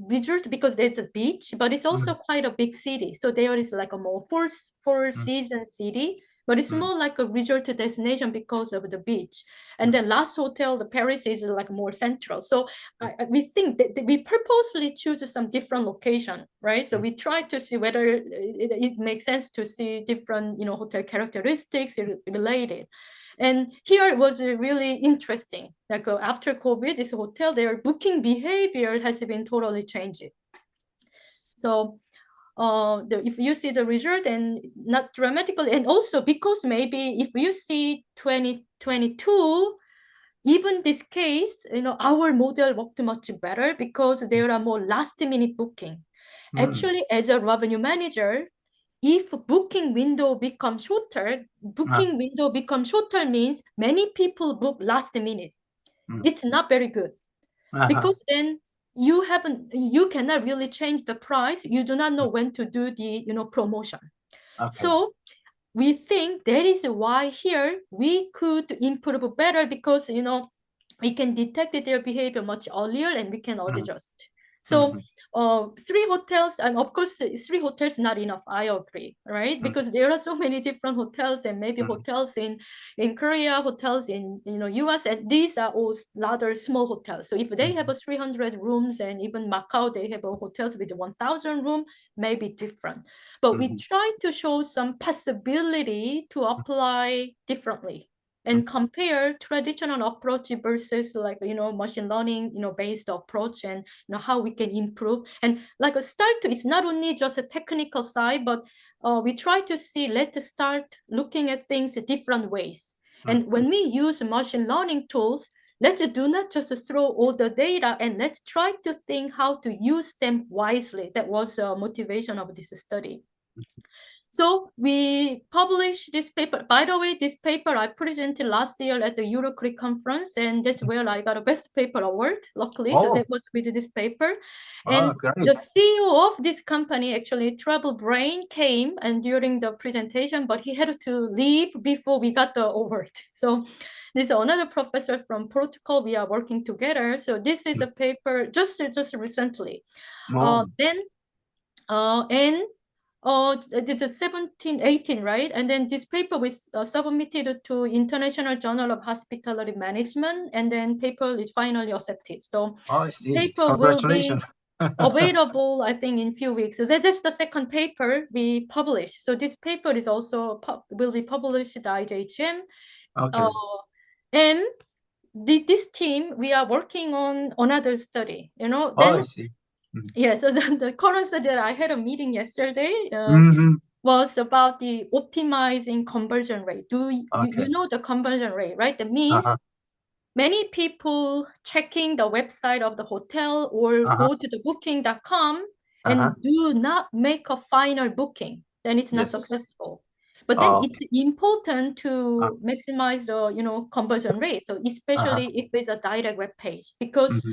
S1: resort because there's a beach, but it's also quite a big city. So there is like a more four season city, but it's more like a resort destination because of the beach. And then last hotel, the Paris, is like more central. So we think that we purposely choose some different location, right? So we try to see whether it makes sense to see different, hotel characteristics related. And here it was really interesting. Like after COVID, this hotel, their booking behavior has been totally changed. So if you see the result, and not dramatically, and also because maybe if you see 2022, even this case, our model worked much better because there are more last minute booking. Actually, as a revenue manager, if booking window becomes shorter, means many people book last minute. It's not very good because then you cannot really change the price. You do not know when to do the promotion. So we think that is why here we could improve better because we can detect their behavior much earlier and we can adjust. So 3 hotels, and of course 3 hotels not enough, I agree, right? Because there are so many different hotels, and maybe hotels in Korea, hotels in US, and these are all rather small hotels. So if they have 300 rooms, and even Macau, they have hotels with 1,000 rooms, maybe different. But we try to show some possibility to apply differently and compare traditional approach versus like machine learning based approach, and how we can improve. And like it's not only just a technical side, but we try to see, let's start looking at things different ways. And when we use machine learning tools, let's do not just throw all the data, and let's try to think how to use them wisely. That was the motivation of this study. So we published this paper. By the way, this paper I presented last year at the EuroCRIC conference, and that's where I got a best paper award, luckily. So that was with this paper. And the CEO of this company, actually, Travel Brain, came and during the presentation, but he had to leave before we got the award. So this is another professor from Protocol. We are working together. So this is a paper just recently. The 17, 18, right? And then this paper was submitted to International Journal of Hospitality Management, and then paper is finally accepted. So paper will be available, I think, in few weeks. So that's the second paper we published. So this paper is also will be published at IJHM. And this team, we are working on another study, you know. Then, yes, so the current study that I had a meeting yesterday was about the optimizing conversion rate. You know the conversion rate, right? That means many people checking the website of the hotel or go to the booking.com and do not make a final booking. Then it's not successful. But then it's important to maximize the conversion rate. So especially if it's a direct web page, because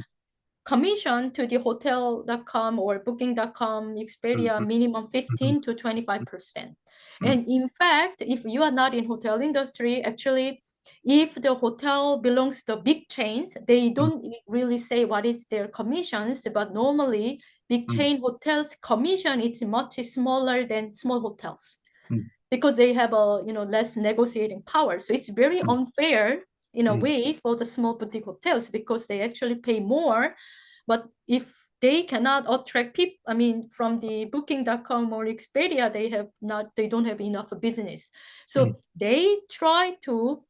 S1: commission to the hotel.com or booking.com, Expedia, minimum 15 to 25%. And in fact, if you are not in hotel industry, actually, if the hotel belongs to big chains, they don't really say what is their commissions, but normally big chain hotels commission is much smaller than small hotels because they have a less negotiating power. So it's very unfair in a way for the small boutique hotels because they actually pay more. But if they cannot attract people, I mean, from the booking.com or Expedia, they don't have enough business. So they try to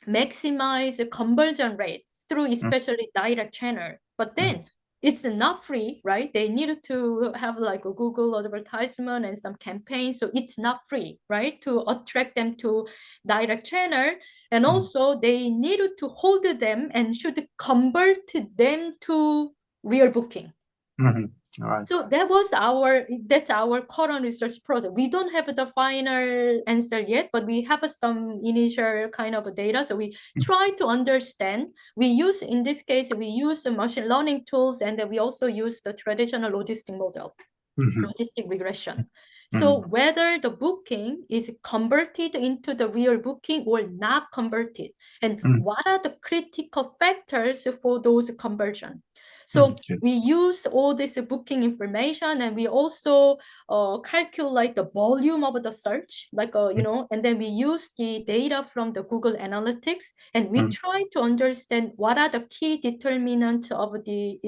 S1: maximize the conversion rate through especially direct channel. But then it's not free, right? They need to have like a Google advertisement and some campaigns. So it's not free, right? To attract them to direct channel. And also they need to hold them and should convert them to real booking. Right. So that's our current research project. We don't have the final answer yet, but we have some initial kind of data. So we try to understand. In this case, we use machine learning tools, and then we also use the traditional logistic model, logistic regression. So whether the booking is converted into the real booking or not converted, and what are the critical factors for those conversion. So we use all this booking information, and we also calculate the volume of the search, and then we use the data from the Google Analytics, and we try to understand what are the key determinants of the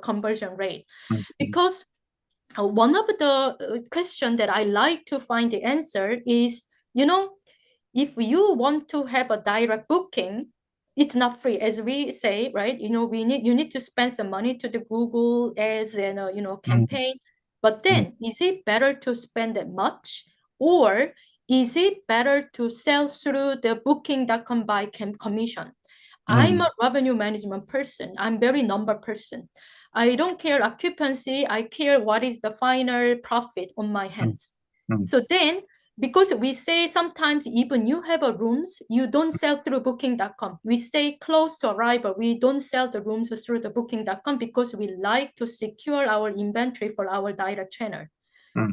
S1: conversion rate. Because one of the questions that I like to find the answer is, if you want to have a direct booking, it's not free, as we say, right? You need to spend some money to the Google ads and campaign. But then, is it better to spend that much, or is it better to sell through the booking.com by commission? I'm a revenue management person. I'm very number person. I don't care occupancy. I care what is the final profit on my hands. So then, because we say sometimes even you have a rooms, you don't sell through booking.com. We stay close to arrival. We don't sell the rooms through the booking.com because we like to secure our inventory for our direct channel.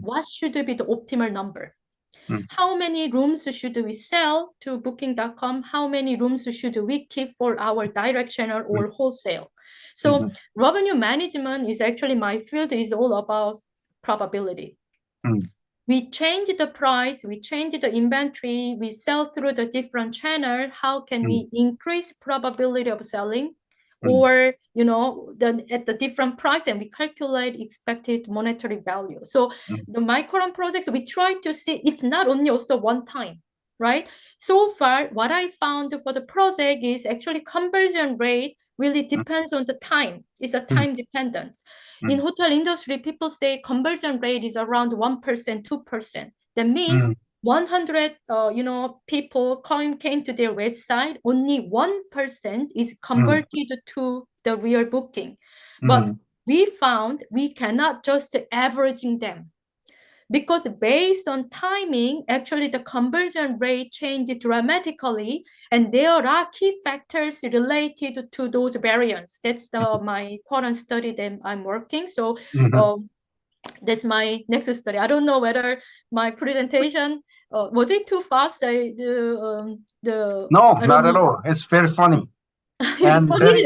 S1: What should be the optimal number? How many rooms should we sell to booking.com? How many rooms should we keep for our direct channel or wholesale? So revenue management is actually my field is all about probability. We change the price, we change the inventory, we sell through the different channel. How can we increase probability of selling? Or, at the different price, and we calculate expected monetary value. So the current projects, we try to see, it's not only also one time, right? So far, what I found for the project is actually conversion rate really depends on the time. It's a time dependence. In hotel industry, people say conversion rate is around 1%, 2%. That means 100 people came to their website, only 1% is converted to the real booking. But we found we cannot just averaging them, because based on timing, actually the conversion rate changed dramatically, and there are key factors related to those variants. That's my current study that I'm working. So that's my next study. I don't know whether my presentation was it too fast?
S2: No, not at all. It's very funny.
S1: It's
S2: and
S1: funny.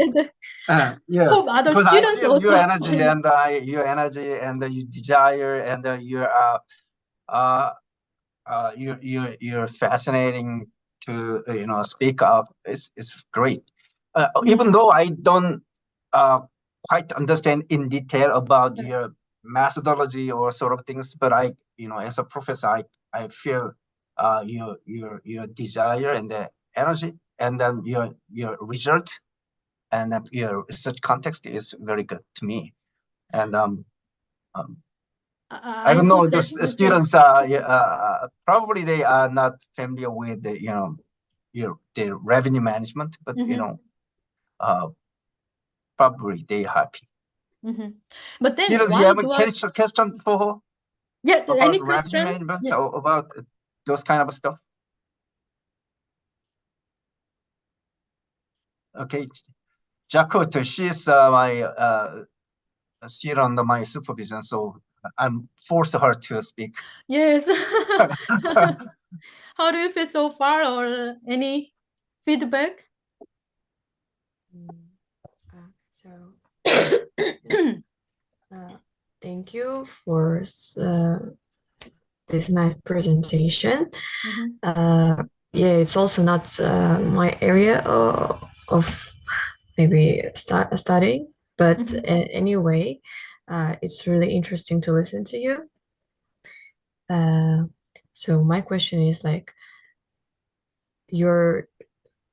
S2: Yeah,
S1: Hope other
S2: because
S1: students
S2: I feel
S1: also
S2: your energy and your energy and your desire and you're fascinating to speak up. It's great. Even though I don't quite understand in detail about your methodology or sort of things, but I as a professor I feel your desire and the energy, and then your result and then your research context is very good to me. And I don't know, the students probably they are not familiar with the the revenue management, but probably they happy.
S1: But then
S2: students, you have a question for about
S1: any
S2: revenue
S1: question
S2: management or about those kind of stuff? Okay, Jakut, she's my she's under my supervision, so I'm forced her to speak.
S1: Yes. How do you feel so far, or any feedback?
S3: Thank you for this nice presentation. Yeah, it's also not my area of maybe studying, but anyway, it's really interesting to listen to you. So my question is like, your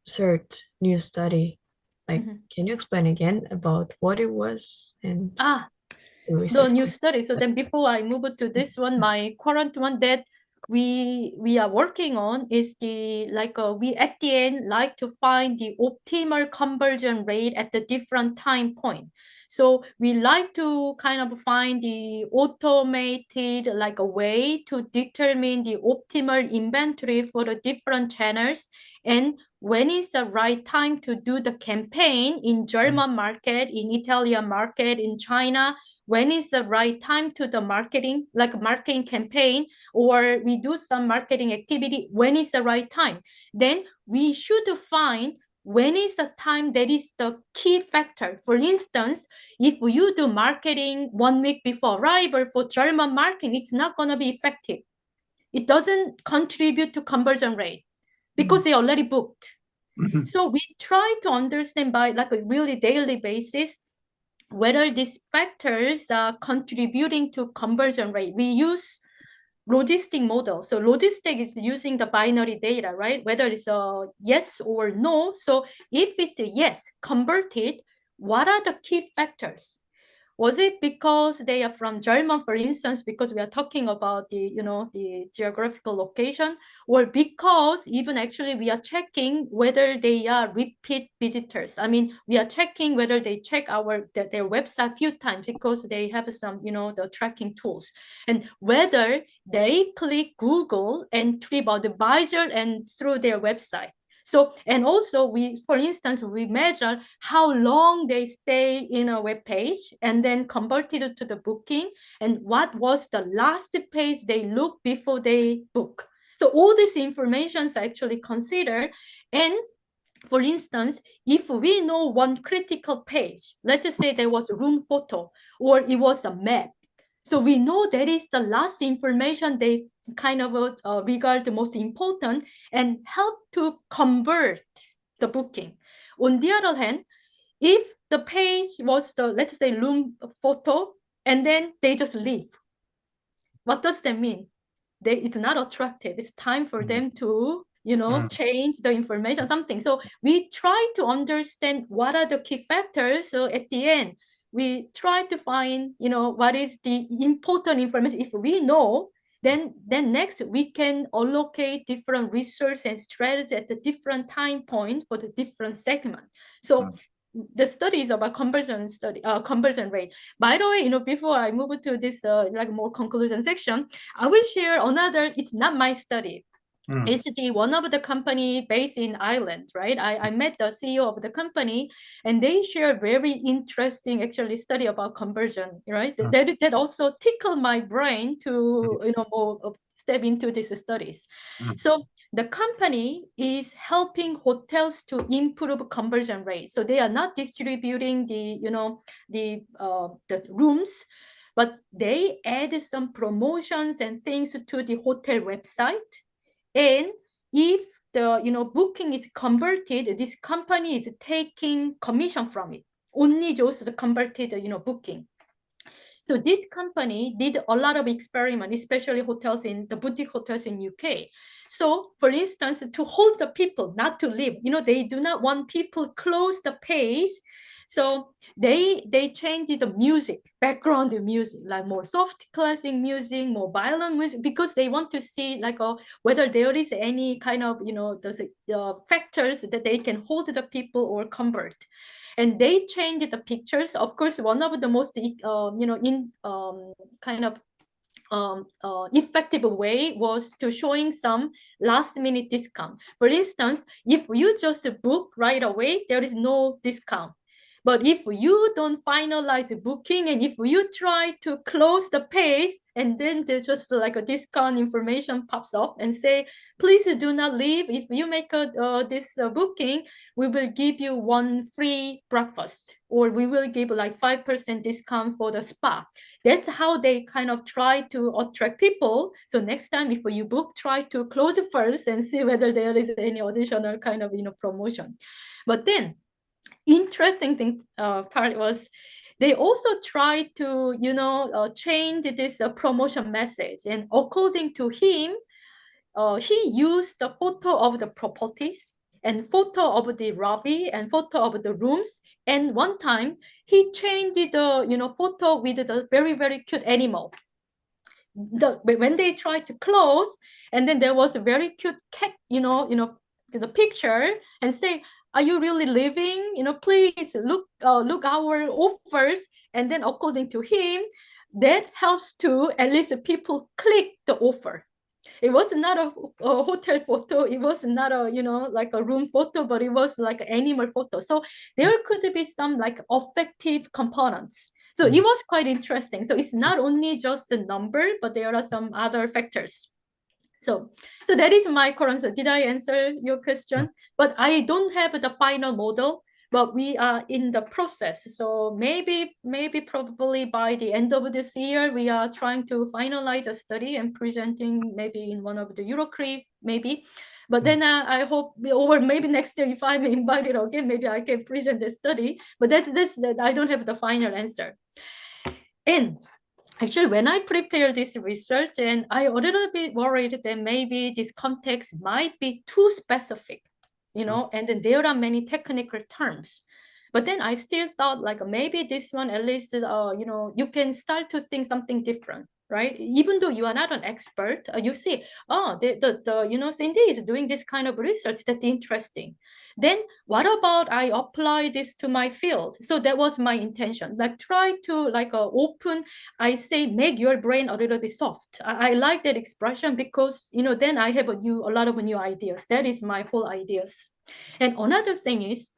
S3: third new study, like, can you explain again about what it was and
S1: the new study? So then before I move to this one, my current one that we are working on is the we at the end like to find the optimal conversion rate at the different time point. So we like to kind of find the automated like a way to determine the optimal inventory for the different channels, and when is the right time to do the campaign in German market, in Italian market, in China, when is the right time to the marketing, like marketing campaign, or we do some marketing activity, when is the right time? Then we should find when is the time that is the key factor. For instance, if you do marketing 1 week before arrival for German marketing, it's not going to be effective. It doesn't contribute to conversion rate because they already booked. So we try to understand by like a really daily basis whether these factors are contributing to conversion rate. We use logistic model. So logistic is using the binary data, right? Whether it's a yes or no. So if it's a yes, converted, what are the key factors? Was it because they are from German, for instance, because we are talking about the geographical location, or because even actually we are checking whether they are repeat visitors? I mean, we are checking whether they check their website a few times because they have some, the tracking tools, and whether they click Google and TripAdvisor and through their website. So, and also for instance, we measure how long they stay in a web page and then convert it to the booking, and what was the last page they look before they book. So all these informations are actually considered. And for instance, if we know one critical page, let's just say there was a room photo or it was a map, so we know that is the last information they kind of regard the most important and help to convert the booking. On the other hand, if the page was the, let's say, room photo, and then they just leave, what does that mean? It's not attractive. It's time for them to change the information, something. So we try to understand what are the key factors. So at the end, we try to find what is the important information. If we know, then next we can allocate different resource and strategy at the different time point for the different segment. So the study is about conversion rate. By the way, before I move to this like more conclusion section, I will share another. It's not my study. It's one of the company based in Ireland, right? I met the CEO of the company, and they share very interesting actually study about conversion, right? That also tickled my brain to more step into these studies. So the company is helping hotels to improve conversion rate. So they are not distributing the rooms, but they add some promotions and things to the hotel website. And if the booking is converted, this company is taking commission from it. Only just the converted booking. So this company did a lot of experiment, especially hotels in the boutique hotels in UK. So for instance, to hold the people not to leave, they do not want people close the page. So they changed the music, background music, like more soft classic music, more violent music, because they want to see like whether there is any kind of those factors that they can hold the people or convert. And they changed the pictures. Of course, one of the most effective way was to showing some last minute discount. For instance, if you just book right away, there is no discount. But if you don't finalize the booking, and if you try to close the page, and then there's just like a discount information pops up and say, please do not leave. If you make this booking, we will give you one free breakfast, or we will give like 5% discount for the spa. That's how they kind of try to attract people. So next time, if you book, try to close it first and see whether there is any additional kind of promotion. But then, interesting thing part was they also tried to change this promotion message, and according to him, he used the photo of the properties and photo of the lobby and photo of the rooms, and one time he changed the photo with the very, very cute animal. When they tried to close, and then there was a very cute cat, the picture, and say, are you really living? Please look our offers. And then according to him, that helps to at least people click the offer. It was not a hotel photo. It was not a like a room photo, but it was like an animal photo. So there could be some like affective components. So it was quite interesting. So it's not only just the number, but there are some other factors. So that is my current. So did I answer your question? But I don't have the final model, but we are in the process. So maybe probably by the end of this year, we are trying to finalize a study and presenting maybe in one of the Eurocre, maybe. But then I hope, or maybe next year, if I'm invited again, maybe I can present the study. But that's that I don't have the final answer. And actually, when I prepared this research, and I a little bit worried that maybe this context might be too specific, and then there are many technical terms. But then I still thought like maybe this one at least, you can start to think something different, right? Even though you are not an expert, you see, Cindy is doing this kind of research. That's interesting. Then what about I apply this to my field? So that was my intention. Like try to like open, I say, make your brain a little bit soft. I like that expression because, then I have a lot of new ideas. That is my whole ideas. And another thing is,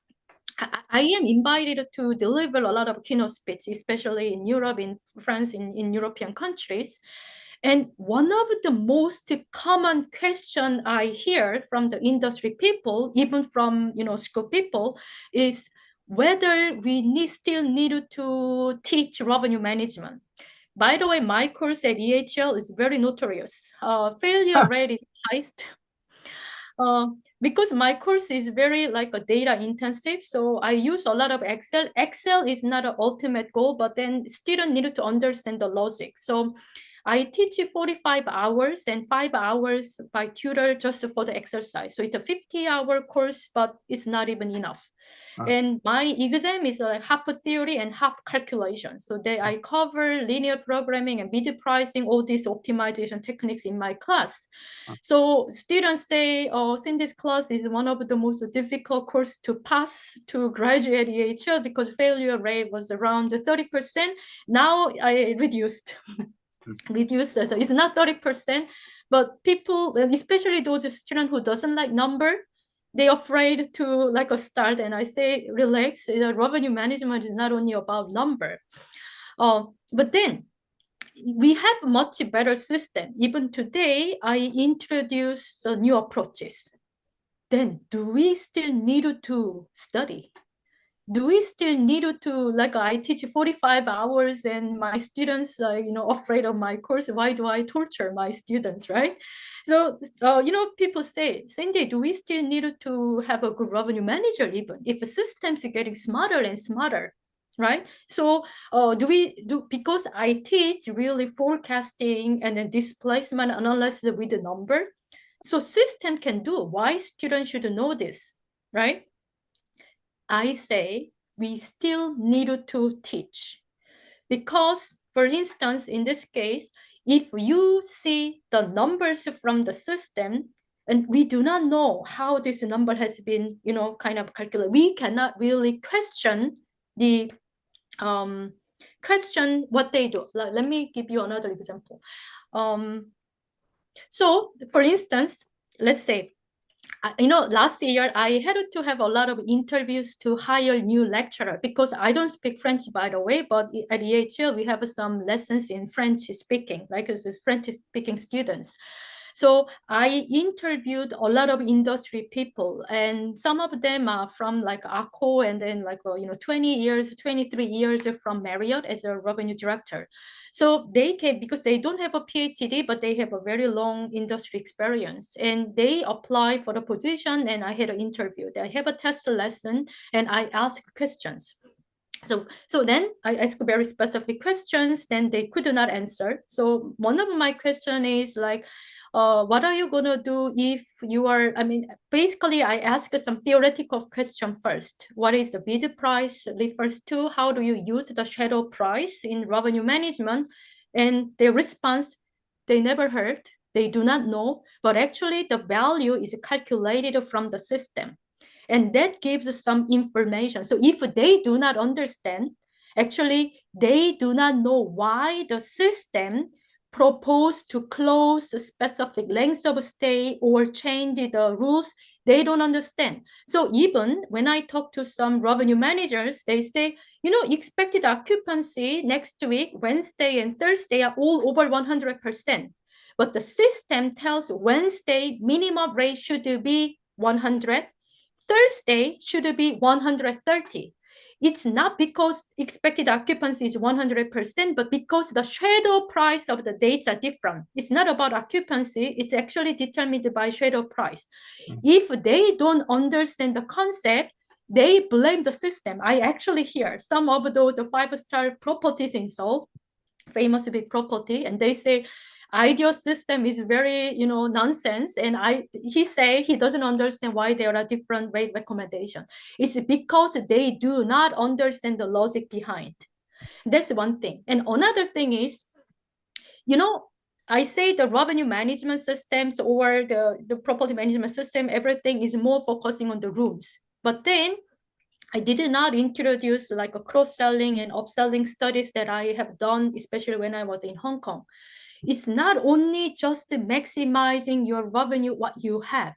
S1: I am invited to deliver a lot of keynote speech, especially in Europe, in France, in European countries. And one of the most common question I hear from the industry people, even from school people, is whether we still need to teach revenue management. By the way, my course at EHL is very notorious. Failure rate is highest. Because my course is very like a data intensive, so I use a lot of Excel. Excel is not an ultimate goal, but then students need to understand the logic. So I teach 45 hours and 5 hours by tutor just for the exercise. So it's a 50-hour course, but it's not even enough. And my exam is like half theory and half calculation. So I cover linear programming and bid pricing, all these optimization techniques in my class. So students say, oh, Cindy's class is one of the most difficult course to pass to graduate EHL because failure rate was around 30%. Now I reduced. So it's not 30%, but people, especially those students who doesn't like number, they're afraid to like start. And I say, relax, the revenue management is not only about number. But then we have much better system. Even today, I introduce new approaches. Then do we still need to study? Do we still need to, like, I teach 45 hours and my students are, afraid of my course. Why do I torture my students, right? So, people say, Cindy, do we still need to have a good revenue manager even if the systems are getting smarter and smarter, right? So because I teach really forecasting and then displacement analysis with the number, so system can do, why students should know this, right? I say we still need to teach. Because, for instance, in this case, if you see the numbers from the system, and we do not know how this number has been, kind of calculated, we cannot really question what they do. Let me give you another example. So, for instance, let's say, last year I had to have a lot of interviews to hire new lecturer because I don't speak French, by the way, but at EHL we have some lessons in French speaking, like French speaking students. So I interviewed a lot of industry people, and some of them are from like ACO, and then 20 years, 23 years from Marriott as a revenue director. So they came because they don't have a PhD, but they have a very long industry experience, and they apply for the position. And I had an interview. They have a test lesson, and I ask questions. So then I ask very specific questions. Then they could not answer. So one of my question is like, what are you gonna do if you are, basically I ask some theoretical question first. What is the bid price refers to? How do you use the shadow price in revenue management? And their response, they never heard, they do not know, but actually the value is calculated from the system. And that gives us some information. So if they do not understand, actually, they do not know why the system proposed to close the specific length of stay or change the rules. They don't understand. So even when I talk to some revenue managers, they say, expected occupancy next week, Wednesday and Thursday are all over 100%. But the system tells Wednesday minimum rate should be 100. Thursday should be 130. It's not because expected occupancy is 100%, but because the shadow price of the dates are different. It's not about occupancy. It's actually determined by shadow price. If they don't understand the concept, they blame the system. I actually hear some of those 5-star properties in Seoul, famous big property, and they say, ideal system is very, nonsense. And he say he doesn't understand why there are different rate recommendation. It's because they do not understand the logic behind. That's one thing. And another thing is, I say the revenue management systems or the property management system, everything is more focusing on the rooms. But then I did not introduce like a cross-selling and upselling studies that I have done, especially when I was in Hong Kong. It's not only just maximizing your revenue, what you have,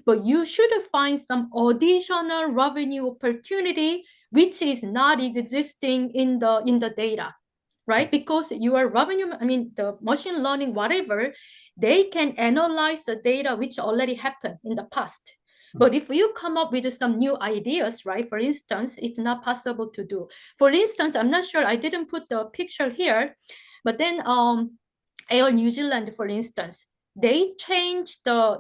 S1: but you should find some additional revenue opportunity which is not existing in the data, right? Because your revenue, the machine learning, whatever, they can analyze the data which already happened in the past. But if you come up with some new ideas, right, for instance, it's not possible to do. For instance, I'm not sure, I didn't put the picture here, but then Air New Zealand, for instance, they changed the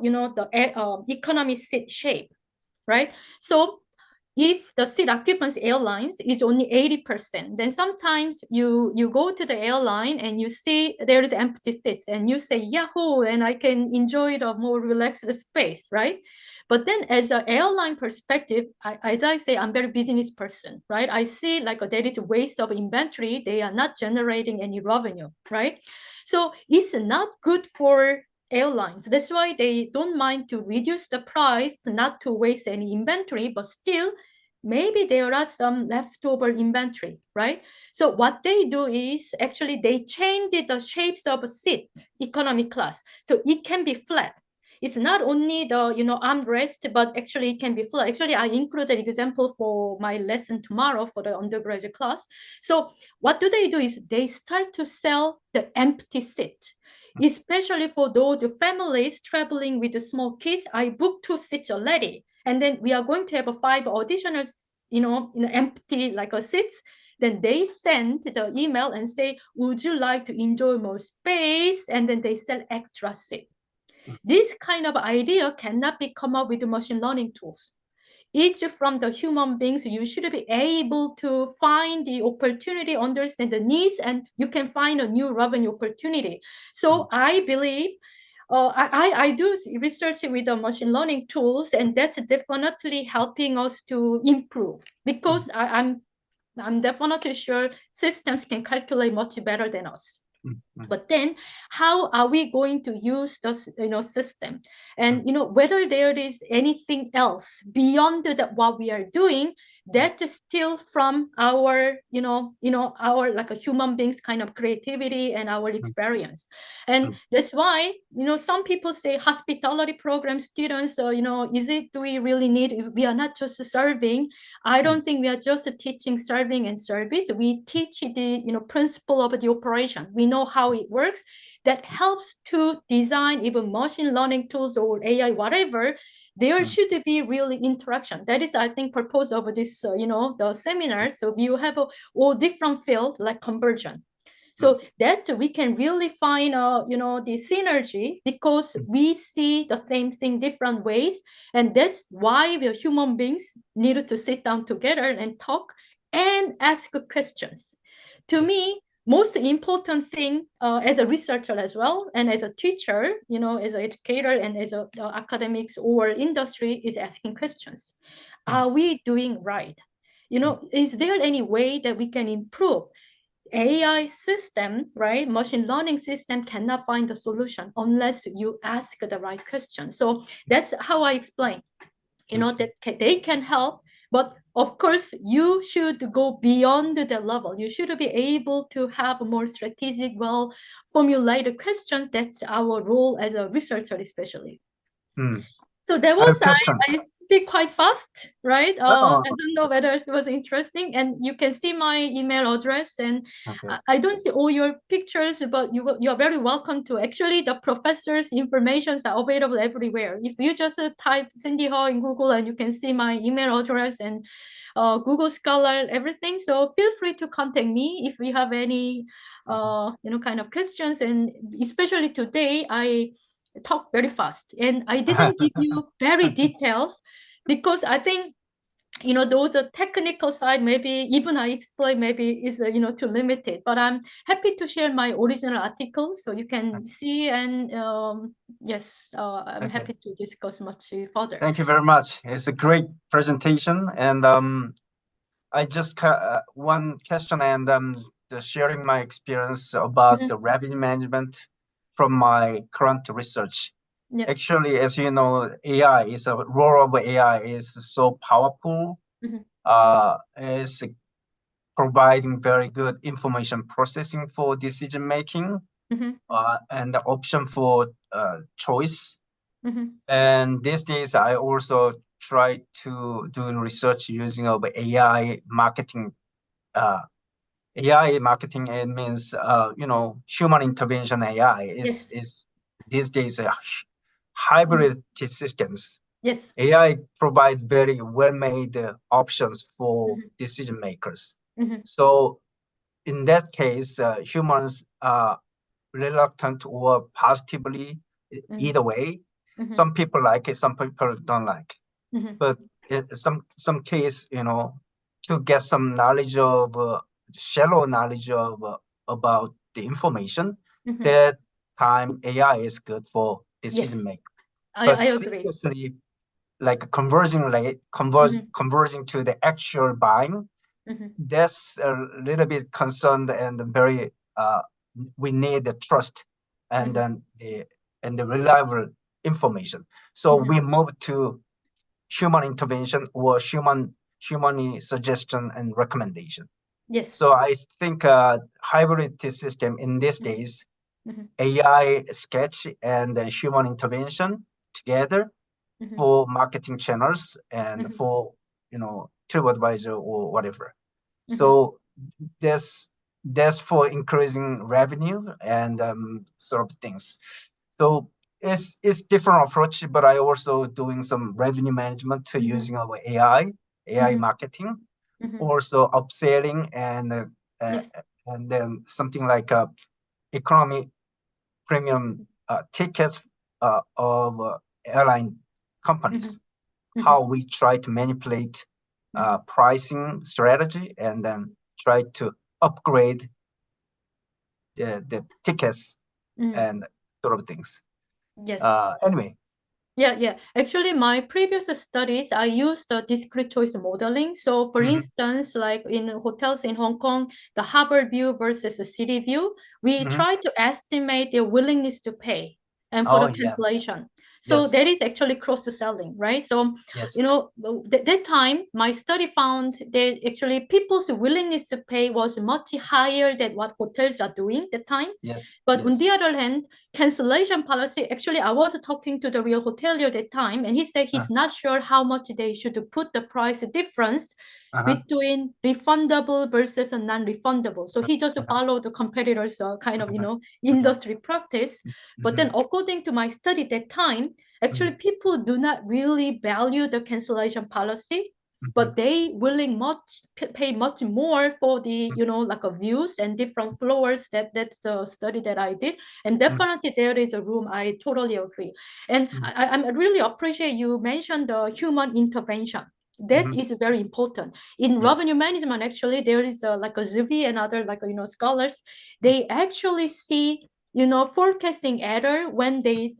S1: economy shape, right? So if the seat occupancy airlines is only 80%, then sometimes you go to the airline and you see there is empty seats and you say, Yahoo, and I can enjoy the more relaxed space, right? But then as an airline perspective, as I say, I'm very business person, right? I see like there is a waste of inventory. They are not generating any revenue, right? So it's not good for airlines. That's why they don't mind to reduce the price, not to waste any inventory, but still maybe there are some leftover inventory, right? So what they do is actually they change the shapes of a seat, economy class. So it can be flat. It's not only the armrest, but actually it can be flat. Actually, I included an example for my lesson tomorrow for the undergraduate class. So what do? Is they start to sell the empty seat, especially for those families traveling with the small kids. I booked 2 seats already, and then we are going to have 5 additional, empty like a seats. Then they send the email and say, would you like to enjoy more space? And then they sell extra seat. This kind of idea cannot be come up with machine learning tools. Each from the human beings, you should be able to find the opportunity, understand the needs, and you can find a new revenue opportunity. So I believe I do research with the machine learning tools, and that's definitely helping us to improve, because I'm definitely sure systems can calculate much better than us. But then how are we going to use this system, and whether there is anything else beyond what we are doing that is still from our our like a human beings kind of creativity and our experience. And that's why some people say hospitality program students, do we really need, we are not just serving. I don't think we are just teaching serving and service. We teach the principle of the operation. We know how it works. That helps to design even machine learning tools or AI, whatever. There should be really interaction. That is, I think, purpose of this, the seminar. So you have all different fields like conversion. So that we can really find, the synergy, because we see the same thing different ways. And that's why we human beings need to sit down together and talk and ask questions. To me, most important thing as a researcher as well, and as a teacher, as an educator and as a academics or industry, is asking questions. Are we doing right? Is there any way that we can improve? AI system, right? Machine learning system cannot find the solution unless you ask the right question. So that's how I explain, that they can help. But of course, you should go beyond the level. You should be able to have more strategic, well-formulated questions. That's our role as a researcher, especially. So that was, I speak quite fast, right? I don't know whether it was interesting. And you can see my email address. And I don't see all your pictures, but you are very welcome to. Actually, the professor's information are available everywhere. If you just type Cindy Hall in Google, and you can see my email address and Google Scholar, everything. So feel free to contact me if you have any, kind of questions. And especially today, I talk very fast, and I didn't give you very details, because I think those are technical side, maybe even I explain maybe is too limited. But I'm happy to share my original article so you can see. And yes, I'm happy to discuss much further.
S2: Thank you very much. It's a great presentation. And I just one question, and sharing my experience about the revenue management from my current research. Yes. Actually, as you know, AI is a role of AI is so powerful. Is providing very good information processing for decision making, and the option for choice. And these days, I also try to do research using of AI marketing. AI marketing, it means human intervention AI is these days hybrid systems.
S1: Yes.
S2: AI provides very well-made options for decision makers. So in that case, humans are reluctant or positively either way. Some people like it, some people don't like it. But some case, to get some knowledge of shallow knowledge of about the information, that time AI is good for decision making. But
S1: I agree.
S2: seriously, like converging to the actual buying, that's a little bit concerned, and very we need the trust and then the reliable information. So we move to human intervention or human suggestion and recommendation.
S1: Yes.
S2: So I think hybrid system in these days, AI sketch and human intervention together for marketing channels and for TripAdvisor or whatever. So that's for increasing revenue and sort of things. So it's different approach, but I also doing some revenue management to using our AI marketing, also upselling and then something like economy premium tickets of airline companies. How we try to manipulate pricing strategy and then try to upgrade the tickets and sort of things.
S1: Yes.
S2: Anyway.
S1: Yeah. Actually, my previous studies, I used discrete choice modeling. So for instance, like in hotels in Hong Kong, the harbor view versus the city view, we try to estimate their willingness to pay and for the cancellation. So that is actually cross-selling, right? So, that time, my study found that actually people's willingness to pay was much higher than what hotels are doing at the time. But on the other hand, cancellation policy, actually, I was talking to the real hotelier at that time, and he said he's not sure how much they should put the price difference between refundable versus a non-refundable. So he just followed the competitors' kind of, industry practice. But then according to my study at that time, actually people do not really value the cancellation policy, but they willing pay much more for the, like a views and different floors. That's the study that I did. And definitely there is a room. I totally agree. And I really appreciate you mentioned the human intervention. That is very important in revenue management. Actually, there is like a Zuvi and other like scholars. They actually see forecasting error when they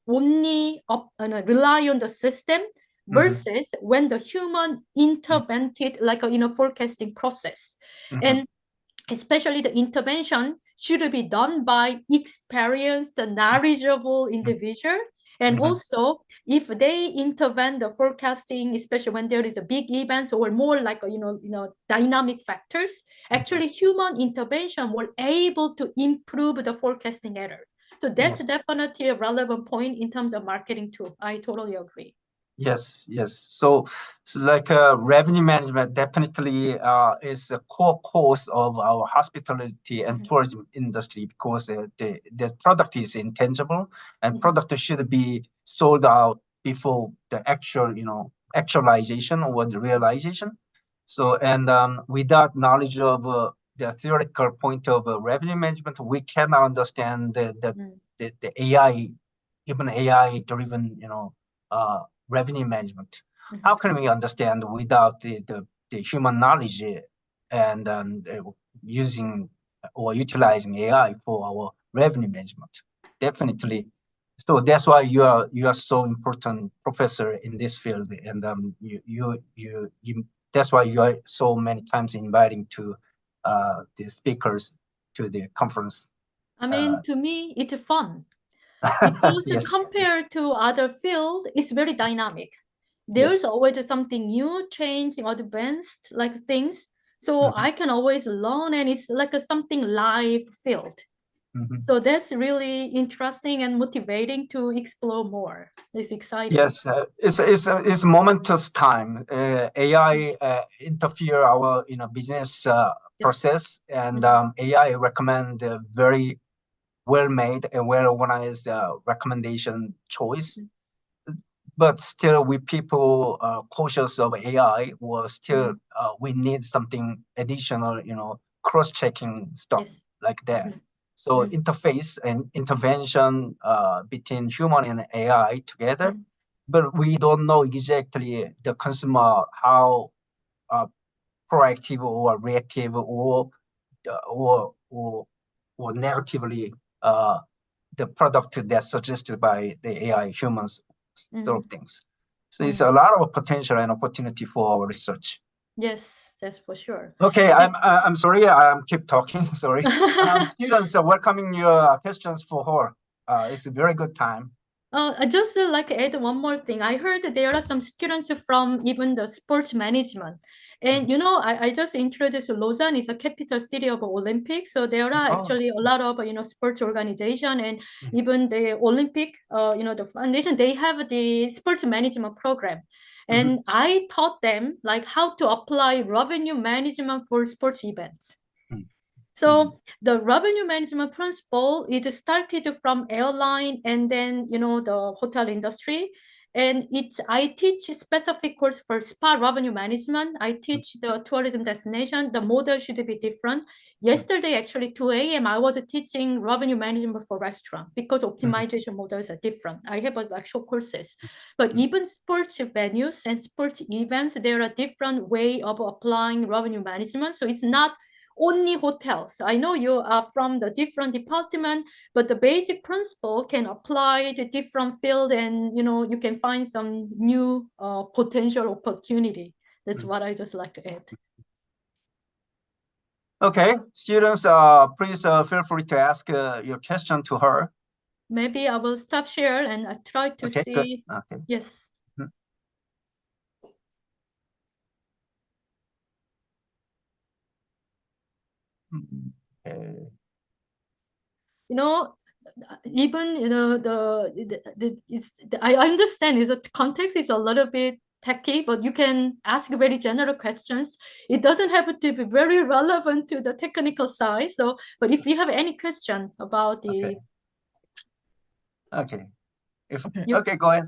S1: only rely on the system versus when the human intervened like a forecasting process. And especially the intervention should be done by experienced, knowledgeable individual. And also, if they intervene the forecasting, especially when there is a big events or more like dynamic factors, actually human intervention will able to improve the forecasting error. So that's definitely a relevant point in terms of marketing too. I totally agree.
S2: Yes. So like revenue management definitely is a core course of our hospitality and tourism industry, because the product is intangible and product should be sold out before the actualization or the realization. So and without knowledge of the theoretical point of revenue management, we cannot understand the AI, even AI driven revenue management. How can we understand without the human knowledge and using or utilizing AI for our revenue management? Definitely. So that's why you are so important professor in this field, and you that's why you are so many times inviting to the speakers to the conference.
S1: I mean, to me, it's fun. Because compared to other fields, it's very dynamic. There's always something new, changing, advanced like things. So I can always learn, and it's like something live field. So that's really interesting and motivating to explore more. It's exciting.
S2: Yes, it's momentous time. AI interfere our business process, and AI recommend very well-made and well-organized recommendation choice. But still, we people cautious of AI, or still we need something additional, cross-checking stuff like that. So interface and intervention between human and AI together but we don't know exactly the consumer how proactive or reactive or negatively the product that's suggested by the AI humans sort of things. So it's a lot of potential and opportunity for our research.
S1: Yes, that's for sure.
S2: Okay, I'm sorry, I'm keep talking. Sorry. Students are welcoming your questions for her. It's a very good time.
S1: I just like add one more thing. I heard there are some students from even the sports management. And you know, I just introduced Lausanne is a capital city of Olympics. So there are actually a lot of sports organization, and even the Olympic the foundation, they have the sports management program. And I taught them like how to apply revenue management for sports events. So the revenue management principle, it started from airline and then, the hotel industry. And I teach specific course for spa revenue management. I teach the tourism destination. The model should be different. Yesterday, actually, 2 a.m., I was teaching revenue management for restaurant because optimization models are different. I have short courses. But even sports venues and sports events, there are different way of applying revenue management. So it's not only hotels. I know you are from the different department, but the basic principle can apply to different field, and you can find some new potential opportunity. That's what I just like to add.
S2: Okay, students, please feel free to ask your question to her.
S1: Maybe I will stop share and I try to see.
S2: Good. Okay.
S1: Yes.
S2: Okay.
S1: Even I understand is that context is a little bit techy, but you can ask very general questions. It doesn't have to be very relevant to the technical side. So, but if you have any question about the
S2: okay. Go ahead.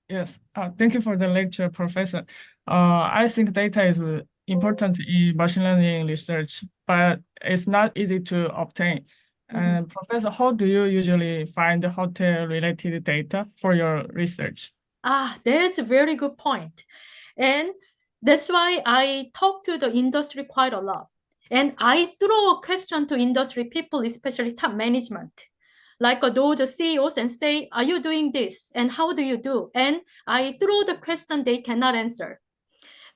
S4: Yes, thank you for the lecture, Professor. I think data is important in machine learning research, but it's not easy to obtain. And Professor, how do you usually find the hotel-related data for your research?
S1: That's a very good point. And that's why I talk to the industry quite a lot. And I throw a question to industry people, especially top management, like those CEOs, and say, are you doing this? And how do you do? And I throw the question they cannot answer.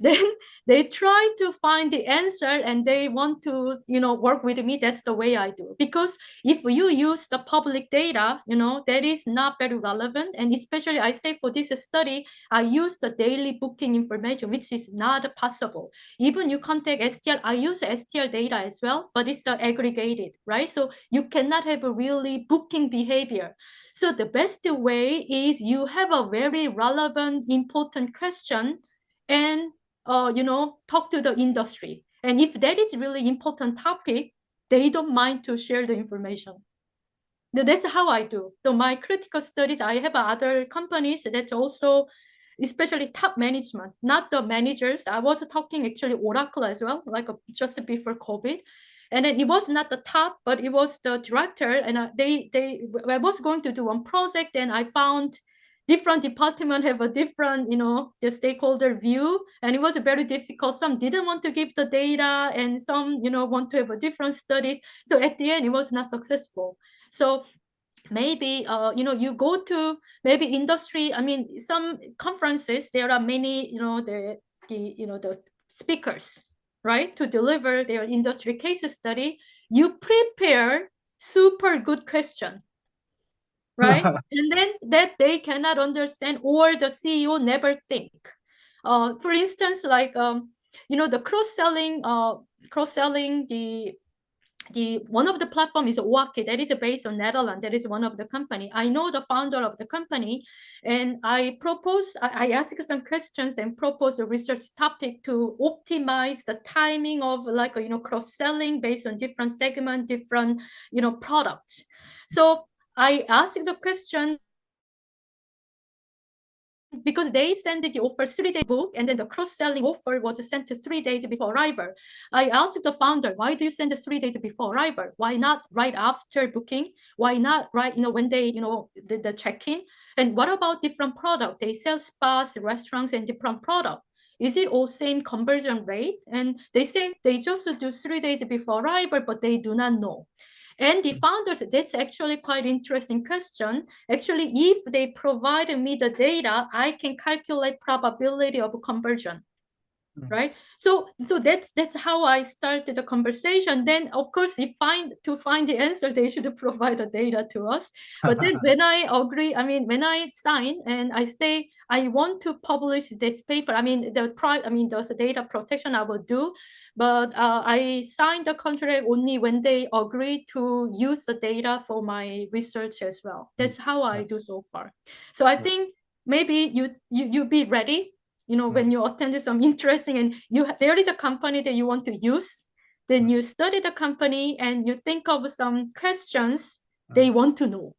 S1: Then they try to find the answer and they want to work with me. That's the way I do, because if you use the public data, that is not very relevant. And especially I say for this study, I use the daily booking information, which is not possible. Even you contact STL, I use STL data as well, but it's aggregated, right? So you cannot have a really booking behavior. So the best way is you have a very relevant, important question, and talk to the industry. And if that is really important topic, they don't mind to share the information. That's how I do. So my critical studies, I have other companies that also, especially top management, not the managers. I was talking actually Oracle as well, like just before COVID. And then it was not the top, but it was the director. And I was going to do one project, and I found different department have a different, the stakeholder view, and it was very difficult. Some didn't want to give the data, and some, want to have a different studies. So at the end, it was not successful. So maybe you go to maybe industry. I mean, some conferences there are many the speakers, right, to deliver their industry case study. You prepare super good question, right? And then that they cannot understand, or the CEO never think. For instance, like the cross-selling the one of the platform is Waki, that is based on Netherlands. That is one of the company. I know the founder of the company, and I ask some questions and propose a research topic to optimize the timing of cross-selling based on different segment, different products. So I asked the question, because they sent the offer 3-day book, and then the cross-selling offer was sent to 3 days before arrival. I asked the founder, why do you send 3 days before arrival? Why not right after booking? Why not right, when they, did the check-in? And what about different product? They sell spas, restaurants, and different product. Is it all same conversion rate? And they say they just do 3 days before arrival, but they do not know. And the founders, that's actually quite interesting question. Actually, if they provide me the data, I can calculate probability of conversion. Right, so that's how I started the conversation. Then of course, to find the answer, they should provide the data to us. But then when I agree, when I sign and I say I want to publish this paper, the data protection I will do, but I signed the contract only when they agree to use the data for my research as well. That's how I do so far. So I think maybe you be ready. When you attend some interesting and there is a company that you want to use, then you study the company and you think of some questions they want to know.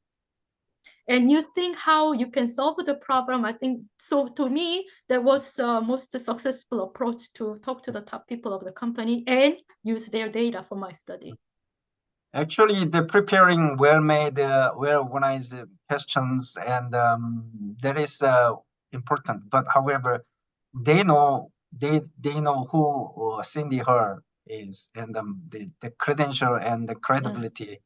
S1: And you think how you can solve the problem. I think, so to me, that was the most successful approach to talk to the top people of the company and use their data for my study.
S2: Actually, the preparing well-made, well-organized questions, and that is important. But however, they know who Cindy Her is, and the credential and the credibility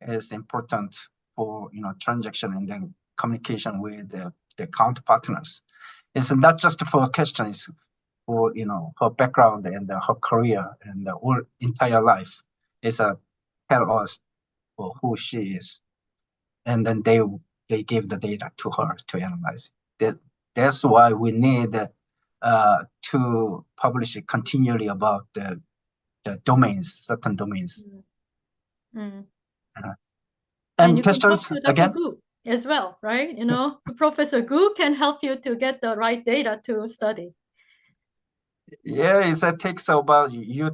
S2: is important for transaction and then communication with the counterpartners. It's not just for questions, for her background and her career and the whole entire life. It's a tell us who she is, and then they give the data to her to analyze. That's why we need to publish it continually about the domains, certain domains. And questions again
S1: Gu as well, right? Professor Gu can help you to get the right data to study.
S2: Yeah, it takes about you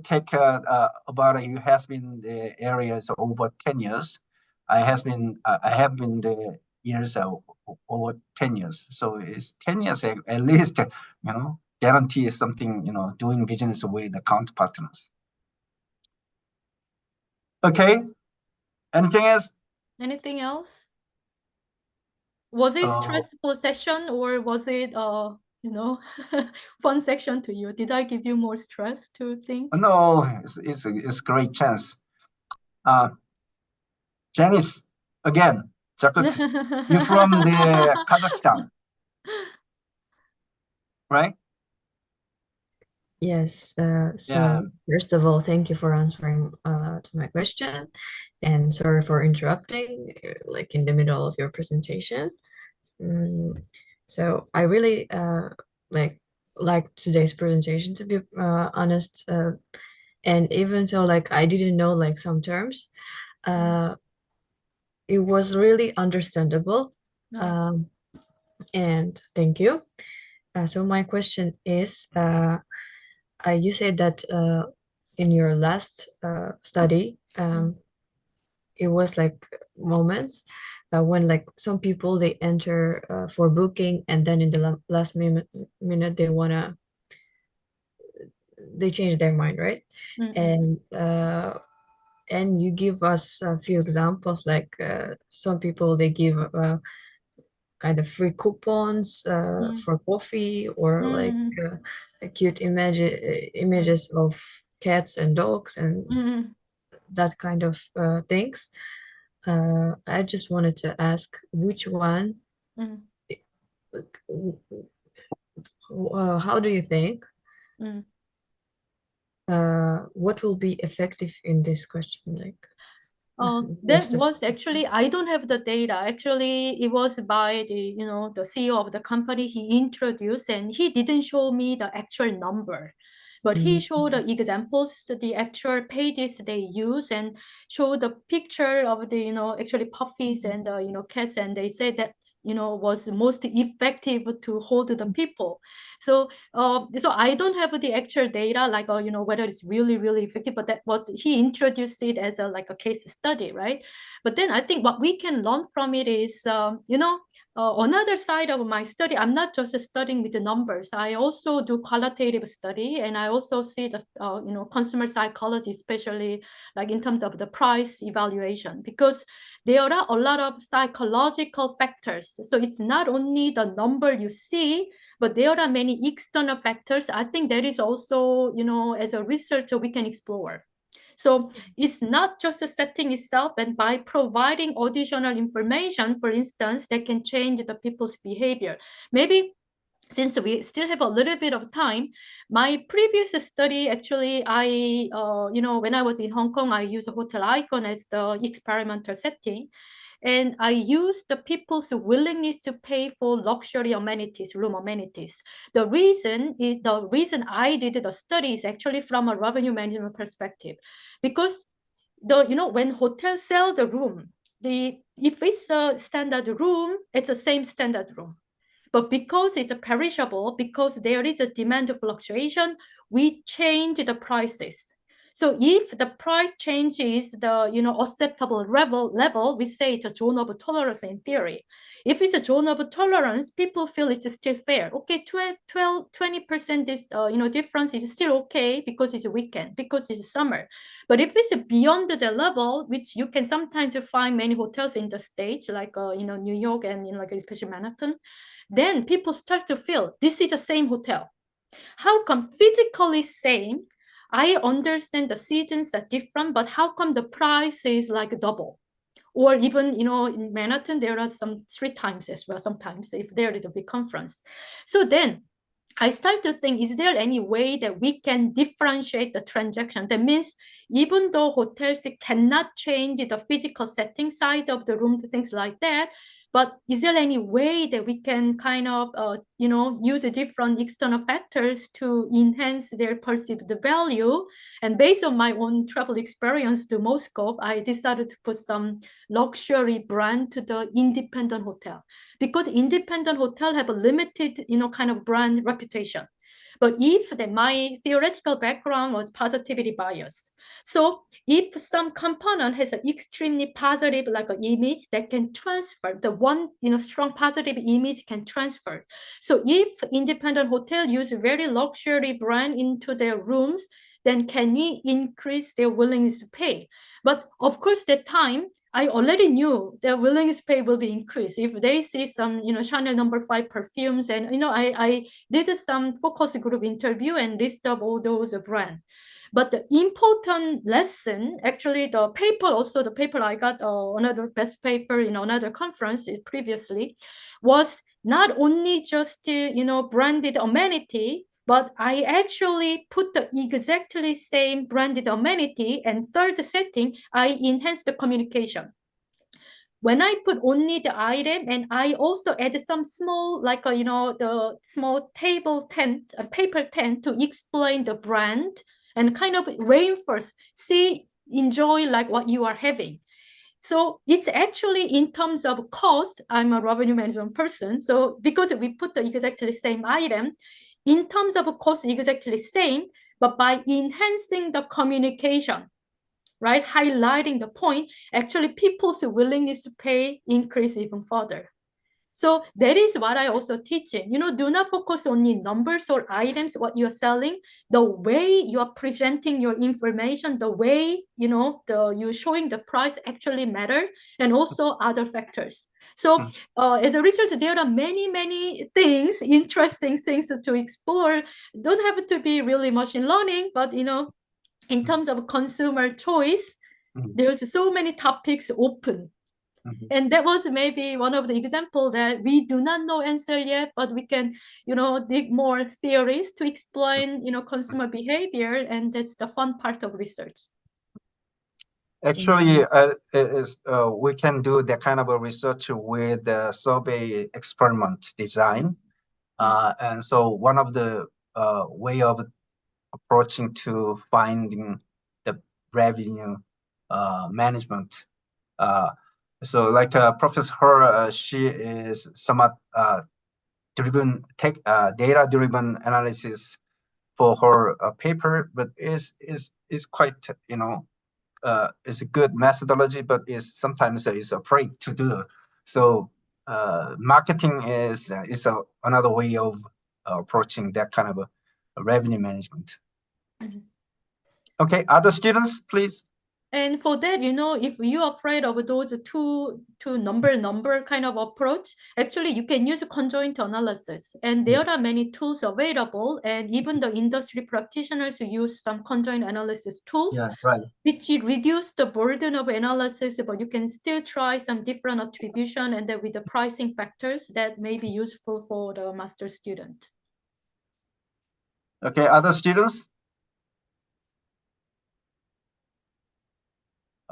S2: has been the areas over 10 years. I have been the years over 10 years. So it's 10 years at least, guarantee something, doing business with the counterpartners. Okay. Anything else?
S1: Anything else? Was it stressful session, or was it fun section to you? Did I give you more stress to think?
S2: No, it's a great chance. Janice, again, Jakut, you're from the Kazakhstan, right?
S3: Yes. First of all, thank you for answering to my question, and sorry for interrupting like in the middle of your presentation. So I really like today's presentation, to be honest, and even though I didn't know some terms, it was really understandable. And thank you. So my question is, you said that in your last study, it was moments when some people, they enter for booking, and then in the last minute they change their mind, right? And you give us a few examples, some people, they give kind of free coupons for coffee, or cute images of cats and dogs and that kind of things. I just wanted to ask which one, how do you think, what will be effective in this question?
S1: That was actually, I don't have the data. Actually, it was by the, the CEO of the company. He introduced, and he didn't show me the actual number, but he showed the examples, the actual pages they use, and showed the picture of the, actually puppies and, cats. And they said that, was most effective to hold the people. So I don't have the actual data, whether it's really, really effective, but that was, he introduced it as a case study, right? But then I think what we can learn from it is, another side of my study, I'm not just studying with the numbers. I also do qualitative study, and I also see the consumer psychology, especially like in terms of the price evaluation, because there are a lot of psychological factors. So it's not only the number you see, but there are many external factors. I think that is also, as a researcher, we can explore. So it's not just the setting itself, and by providing additional information, for instance, that can change the people's behavior. Maybe since we still have a little bit of time, my previous study, actually, when I was in Hong Kong, I used a hotel icon as the experimental setting. And I used the people's willingness to pay for luxury amenities, room amenities. The reason I did the study is actually from a revenue management perspective, because when hotels sell the room, if it's a standard room, it's the same standard room. But because it's a perishable, because there is a demand fluctuation, we change the prices. So if the price changes the acceptable level, we say it's a zone of tolerance in theory. If it's a zone of tolerance, people feel it's still fair. Okay, 20% difference is still okay because it's a weekend, because it's summer. But if it's beyond the level, which you can sometimes find many hotels in the States, like New York and like especially Manhattan, then people start to feel this is the same hotel. How come physically same? I understand the seasons are different, but how come the price is like double? Or even, in Manhattan, there are some 3 times as well, sometimes, if there is a big conference. So then I start to think, is there any way that we can differentiate the transaction? That means even though hotels cannot change the physical setting, size of the rooms, things like that, but is there any way that we can kind of, use different external factors to enhance their perceived value? And based on my own travel experience to Moscow, I decided to put some luxury brand to the independent hotel, because independent hotel have a limited, kind of brand reputation. But if my theoretical background was positivity bias, so if some component has an extremely positive like an image that can transfer, the one strong positive image can transfer. So if independent hotel use very luxury brand into their rooms, then can we increase their willingness to pay? But of course, that time I already knew their willingness to pay will be increased if they see some, Chanel No. 5 perfumes, and I did some focus group interview and list up all those brands. But the important lesson, actually, the paper I got, another best paper in another conference previously, was not only just branded amenity, but I actually put the exactly same branded amenity, and third setting, I enhanced the communication. When I put only the item, and I also added some small, like the small table tent, a paper tent, to explain the brand and kind of reinforce, see, enjoy like what you are having. So it's actually in terms of cost, I'm a revenue management person. So because we put the exactly same item, in terms of cost, exactly same, but by enhancing the communication, right, highlighting the point, actually people's willingness to pay increase even further. So that is what I also teaching. Do not focus on the numbers or items, what you're selling. The way you are presenting your information, the way, you're showing the price actually matter, and also other factors. So as a researcher, there are many, many things, interesting things to explore. Don't have to be really machine learning, but, in terms of consumer choice, there's so many topics open. And that was maybe one of the examples that we do not know answer yet, but we can, dig more theories to explain, consumer behavior, and that's the fun part of research.
S2: Actually, we can do that kind of a research with the survey experiment design. And so one of the way of approaching to finding the revenue management. So like Professor Her, she is somewhat data-driven analysis for her paper, but is quite, it's a good methodology, but is sometimes is afraid to do. So marketing is another way of approaching that kind of a revenue management. Okay, other students, please.
S1: And for that, if you're afraid of those two number kind of approach, actually you can use conjoint analysis. And there are many tools available, and even the industry practitioners use some conjoint analysis tools, which reduce the burden of analysis, but you can still try some different attribution and then with the pricing factors that may be useful for the master student.
S2: Okay, other students?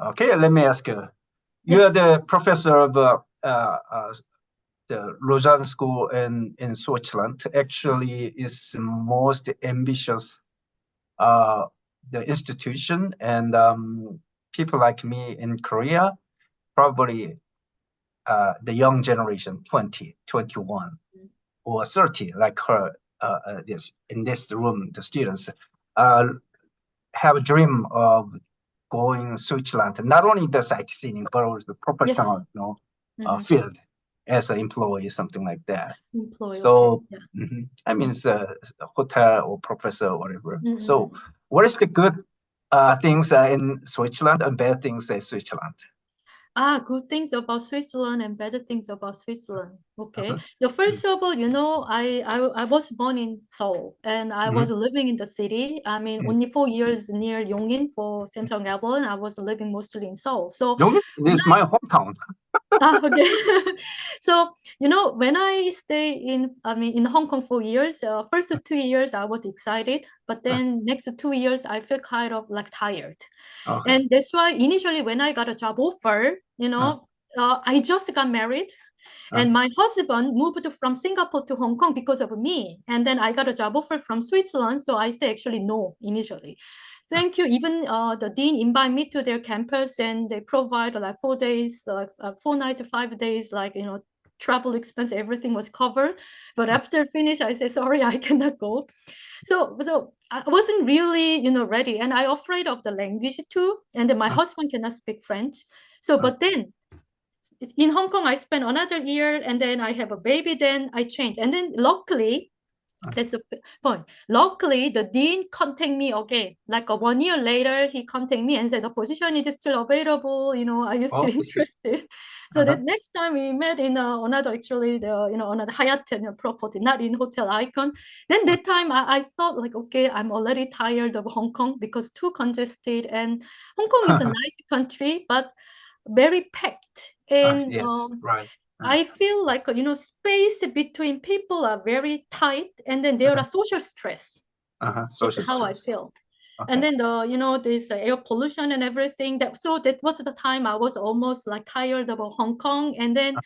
S2: Okay, let me ask you. You are the professor of the Lausanne School in Switzerland. Actually, is most ambitious the institution, and people like me in Korea, probably the young generation, 20, 21, or 30, like her, in this room, the students have a dream of going Switzerland, not only the sightseeing, but also the professional, field as an employee, something like that. So, I mean, it's a hotel or professor or whatever. So, what is the good things in Switzerland and bad things in Switzerland?
S1: Good things about Switzerland and better things about Switzerland. Okay. The first of all, I was born in Seoul and I was living in the city. I mean, only 4 years near Yongin for Samsung Apple, and I was living mostly in Seoul. So
S2: Yongin is my hometown.
S1: Okay. So, when I stay in Hong Kong for years, first 2 years I was excited, but then next 2 years I felt kind of like tired. And that's why initially when I got a job offer, I just got married and my husband moved from Singapore to Hong Kong because of me. And then I got a job offer from Switzerland. So I say actually no initially. Thank you. Even the dean invited me to their campus and they provide like 4 days, 4 nights, 5 days, like, travel expense, everything was covered. But after finish, I say, sorry, I cannot go. So I wasn't really, ready. And I afraid of the language too. And then my husband cannot speak French. So, but then in Hong Kong, I spent another year and then I have a baby, then I changed. And then luckily, that's the point. Luckily, the dean contacted me again. Like 1 year later, he contacted me and said, the position is still available. Are you still interested? So the next time we met in another, actually, another Hyatt property, not in Hotel Icon. Then that time I thought like, okay, I'm already tired of Hong Kong because too congested. And Hong Kong is a nice country, but very packed. And I feel like, space between people are very tight, and then there are social stress. That's how I feel. And then this air pollution and everything. So that was the time I was almost like tired about Hong Kong. And then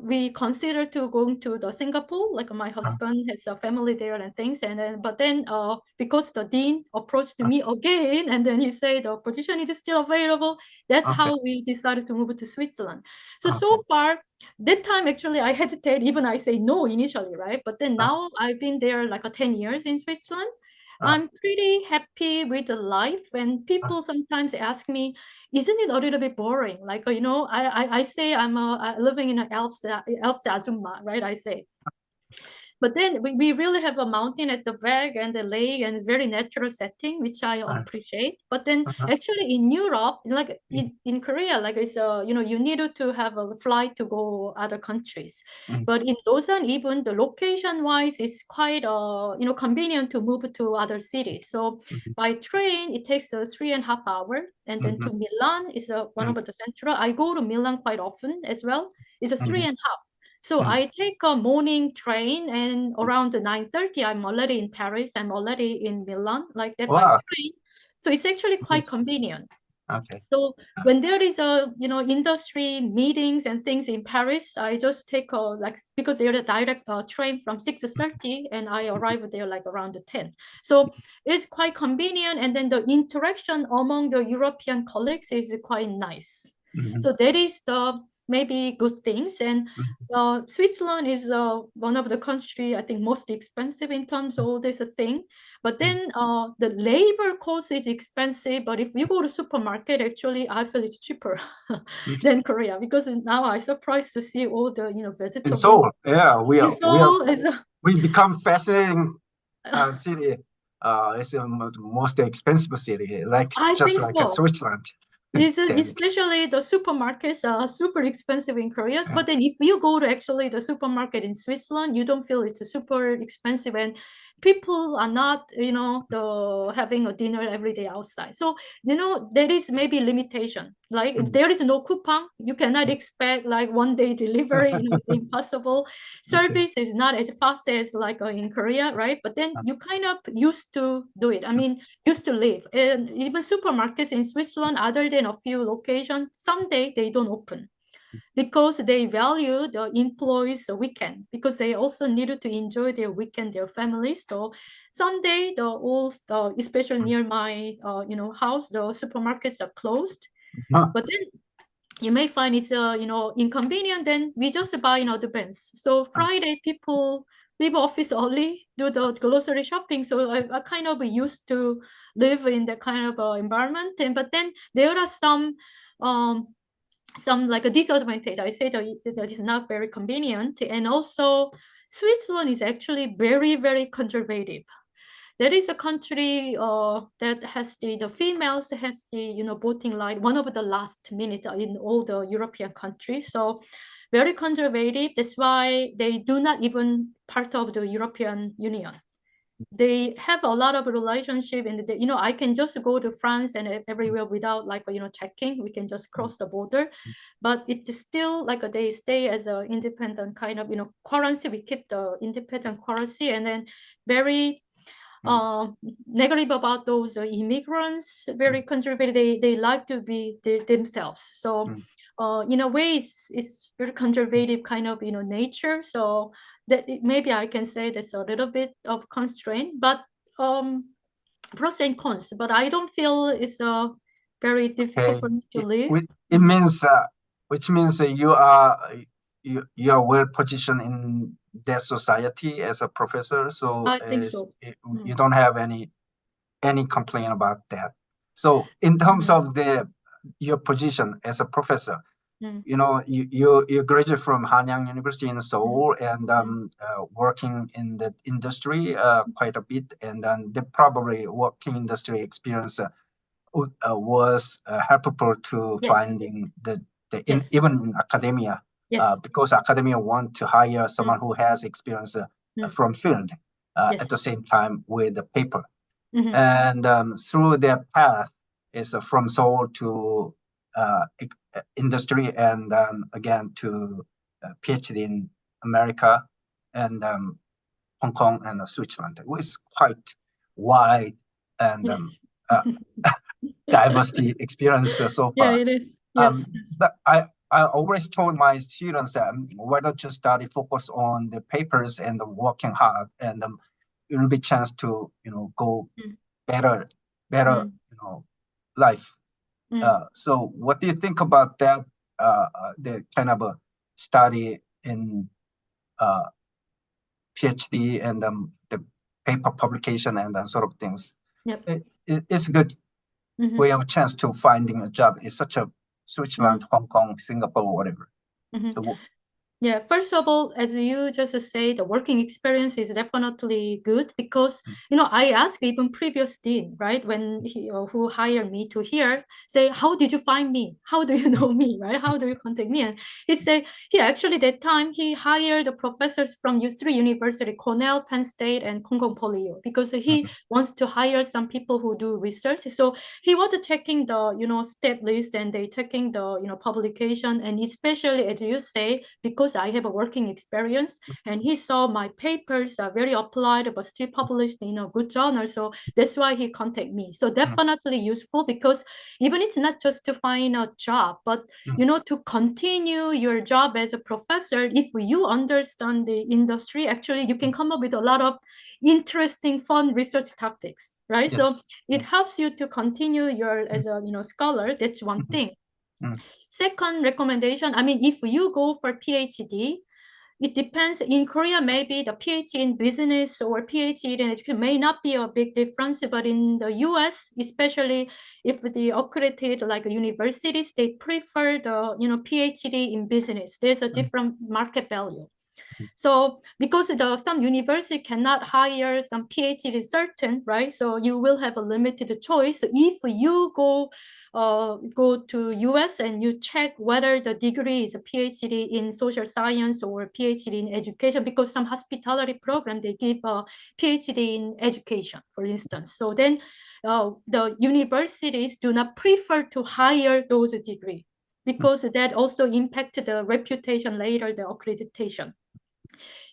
S1: we considered to going to the Singapore, like my husband has a family there and things. And then, but then because the dean approached me again, and then he said the position is still available. That's how we decided to move to Switzerland. So far, that time actually I hesitated, even I say no initially, right? But then now I've been there like 10 years in Switzerland. I'm pretty happy with the life, and people sometimes ask me, isn't it a little bit boring? Like, I say I'm living in an Alps Azuma, right? I say. But then we really have a mountain at the back and the lake and very natural setting, which I appreciate. But then actually in Europe, like in Korea, like it's you need to have a flight to go other countries. But in Lausanne, even the location wise is quite convenient to move to other cities. So by train, it takes 3.5 hours. And then to Milan is one of the central. I go to Milan quite often as well. It's 3.5. So I take a morning train, and around 9:30, I'm already in Paris. I'm already in Milan, like that by train. So it's actually quite convenient. So when there is industry meetings and things in Paris, I just take because there's a direct train from 6:30, and I arrive there like around 10. So it's quite convenient, and then the interaction among the European colleagues is quite nice. So that is the maybe good things. And Switzerland is one of the country, I think, most expensive in terms of all this thing. But then the labor cost is expensive. But if you go to supermarket, actually, I feel it's cheaper than Korea, because now I'm surprised to see all the vegetables.
S2: In Seoul, yeah, we become fascinating city. It's the most expensive city, like Switzerland.
S1: Especially the supermarkets are super expensive in Korea. But then if you go to actually the supermarket in Switzerland, you don't feel it's super expensive, and people are not, having a dinner every day outside. So, there is maybe limitation. Like if there is no coupon, you cannot expect like 1-day delivery, it's impossible. Service is not as fast as like in Korea, right? But then you kind of used to do it. I mean, used to live. And even supermarkets in Switzerland, other than a few locations, someday they don't open because they value the employees' weekend, because they also needed to enjoy their weekend, their families. So Sunday, especially near my house, the supermarkets are closed. But then you may find it's inconvenient. Then we just buy in advance. So Friday people leave office early, do the grocery shopping. So I kind of used to live in that kind of environment. But then there are some like a disadvantage. I say that is not very convenient. And also Switzerland is actually very, very conservative. There is a country that has the females has the voting right, one of the last minute in all the European countries. So very conservative. That's why they do not even part of the European Union. They have a lot of relationship, and I can just go to France and everywhere without like checking. We can just cross the border, but it's still like they stay as an independent kind of currency. We keep the independent currency, and then very negative about those immigrants, very conservative. They like to be themselves. So in a way, it's very conservative kind of nature. So that maybe I can say that's a little bit of constraint, but pros and cons. But I don't feel it's very difficult for me to live.
S2: It means which means you are well positioned in that society as a professor, so
S1: I think so.
S2: You don't have any complaint about that. So in terms of your position as a professor, you graduate from Hanyang University in Seoul, and working in the industry quite a bit, and then the probably working industry experience was helpful to finding even in academia. Because academia want to hire someone who has experience from field at the same time with the paper. And through their path is from Seoul to industry, and then again to PhD in America and Hong Kong and Switzerland. It was quite wide and diversity experience so far.
S1: Yeah, it is. Yes.
S2: But I always told my students that why don't you study, focus on the papers and working hard, and it will be chance to go better life. So what do you think about that? The kind of a study in PhD and the paper publication and that sort of things. It's a good way of chance to finding a job. It's such a Switzerland, Hong Kong, Singapore, whatever. So,
S1: yeah, first of all, as you just say, the working experience is definitely good, because I asked even previous dean, right, when who hired me to here, say, how did you find me? How do you know me, right? How do you contact me? And he said, actually that time he hired the professors from three universities, Cornell, Penn State, and Konkong Poly, because he wants to hire some people who do research. So he was checking the step list, and they checking the publication, and especially as you say, because I have a working experience, and he saw my papers are very applied but still published in a good journal. So that's why he contacted me. So definitely useful, because even it's not just to find a job, but to continue your job as a professor, if you understand the industry, actually you can come up with a lot of interesting, fun research topics, right? So it helps you to continue your as a scholar. That's one thing. Second recommendation, I mean, if you go for PhD, it depends. In Korea, maybe the PhD in business or PhD in education may not be a big difference, but in the US, especially if the accredited like universities, they prefer the PhD in business. There's a different market value. So because some university cannot hire some PhD certain, right? So you will have a limited choice. So if you go to US and you check whether the degree is a PhD in social science or PhD in education, because some hospitality program, they give a PhD in education, for instance. So then the universities do not prefer to hire those degrees because that also impacted the reputation later, the accreditation.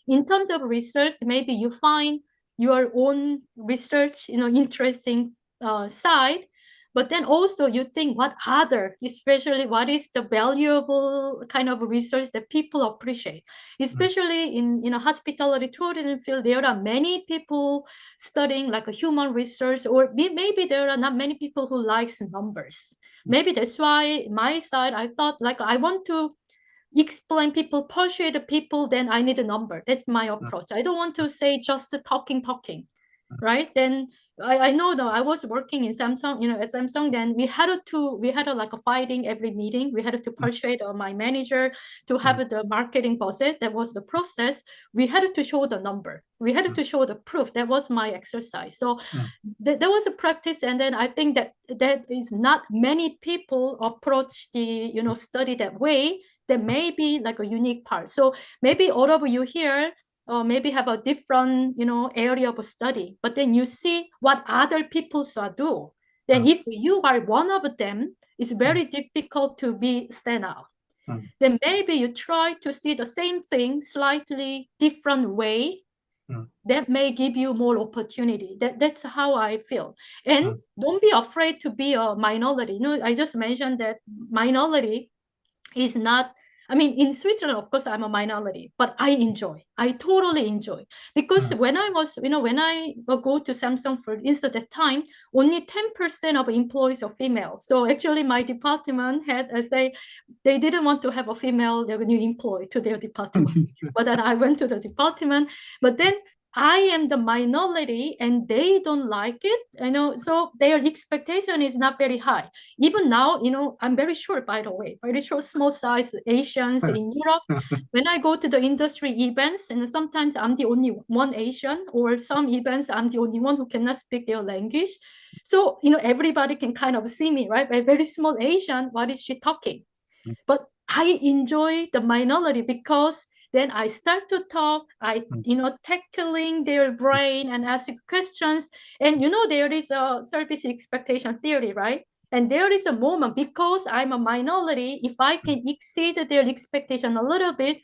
S1: In terms of research, maybe you find your own research, interesting side, but then also you think what other, especially what is the valuable kind of research that people appreciate, especially in a hospitality tourism field. There are many people studying like a human research, or maybe there are not many people who likes numbers. Maybe that's why my side, I thought like I want to explain people, persuade people, then I need a number. That's my approach. I don't want to say just talking, right? Then I know that I was working in Samsung, at Samsung, then we had like a fighting every meeting. We had to persuade my manager to have the marketing budget. That was the process. We had to show the number. We had to show the proof. That was my exercise. So that was a practice. And then I think that is not many people approach the, study that way. That may be like a unique part. So maybe all of you here maybe have a different, area of study, but then you see what other people do. Then if you are one of them, it's very difficult to stand out. Then maybe you try to see the same thing slightly different way. That may give you more opportunity. That's how I feel. And don't be afraid to be a minority. I just mentioned that minority is not, I mean, in Switzerland, of course, I'm a minority, but I totally enjoy. Because when I was, when I go to Samsung, for instance, at that time, only 10% of employees are female. So actually my department had, they didn't want to have a female new employee to their department. But then I went to the department, but then I am the minority and they don't like it, so their expectation is not very high. Even now, I'm very short, by the way, very short, small size Asians in Europe. When I go to the industry events, and sometimes I'm the only one Asian, or some events, I'm the only one who cannot speak their language. So, everybody can kind of see me, right? A very small Asian, what is she talking? But I enjoy the minority because then I start to talk, tackling their brain and ask questions. And there is a service expectation theory, right? And there is a moment, because I'm a minority, if I can exceed their expectation a little bit,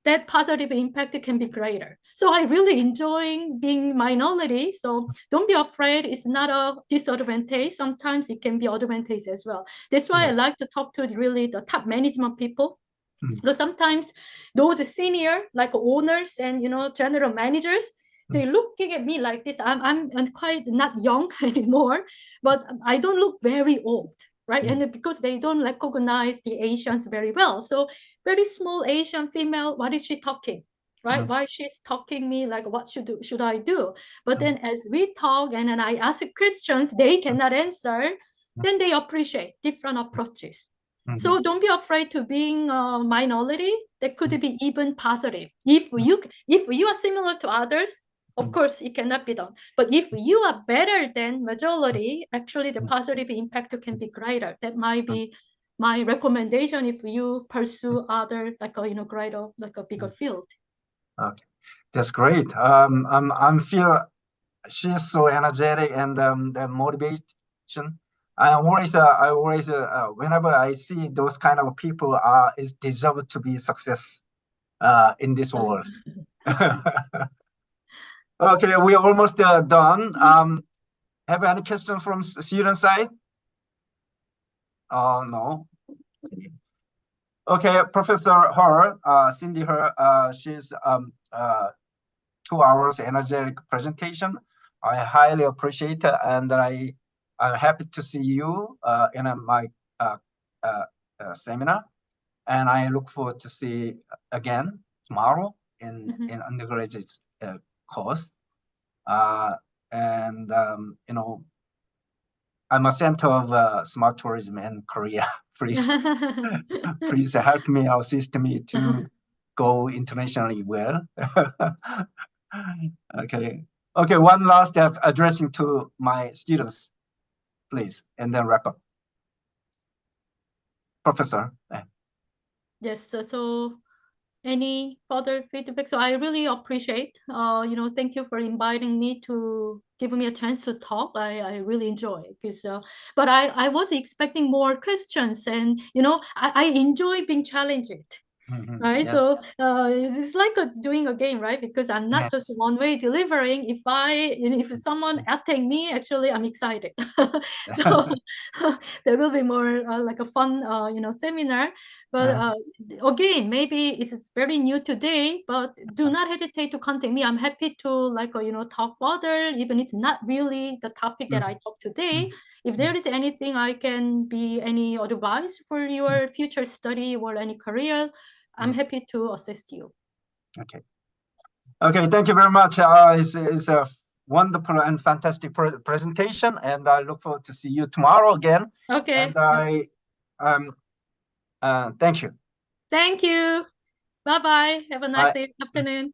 S1: that positive impact can be greater. So I really enjoy being minority. So don't be afraid. It's not a disadvantage. Sometimes it can be advantage as well. That's why I like to talk to really the top management people. Because sometimes those senior, like owners and general managers, they're looking at me like this. I'm quite not young anymore, but I don't look very old, right? And because they don't recognize the Asians very well. So very small Asian female, what is she talking? Right? Why she's talking me like, what should I do? But then as we talk and then I ask questions they cannot answer, then they appreciate different approaches. So don't be afraid to being a minority. That could be even positive. If you are similar to others, of course it cannot be done. But if you are better than majority, actually the positive impact can be greater. That might be my recommendation if you pursue other like a greater, like a bigger field.
S2: Okay, that's great. I'm feel she's so energetic and the motivation. I always whenever I see those kind of people is deserve to be success in this world. Okay, we're almost done. Have any question from student side? No. Okay, Professor Her, Cindy Her, she's 2 hours energetic presentation. I highly appreciate it, and I'm happy to see you in my seminar, and I look forward to see again tomorrow in undergraduate course. And you know, I'm a center of smart tourism in Korea. Please, please help me, assist me to go internationally well. Okay. Okay, one last step addressing to my students, please, and then wrap up. Professor.
S1: Yes, so any further feedback? So I really appreciate, you know, thank you for inviting me to give me a chance to talk. I really enjoy it because, but I was expecting more questions, and, you know, I enjoy being challenged. Right,
S2: Yes.
S1: so it's like doing a game, right? Because I'm not just one way delivering. If someone attack me, actually I'm excited. So there will be more like a fun you know, seminar. But again, maybe it's very new today, but do not hesitate to contact me. I'm happy to, like, you know, talk further, even it's not really the topic that I talked today. If there is anything I can be any advice for your future study or any career, I'm happy to assist you.
S2: Okay. Okay, thank you very much. It's a wonderful and fantastic presentation, and I look forward to see you tomorrow again.
S1: Okay.
S2: And thank you.
S1: Thank you. Bye-bye. Have a nice afternoon.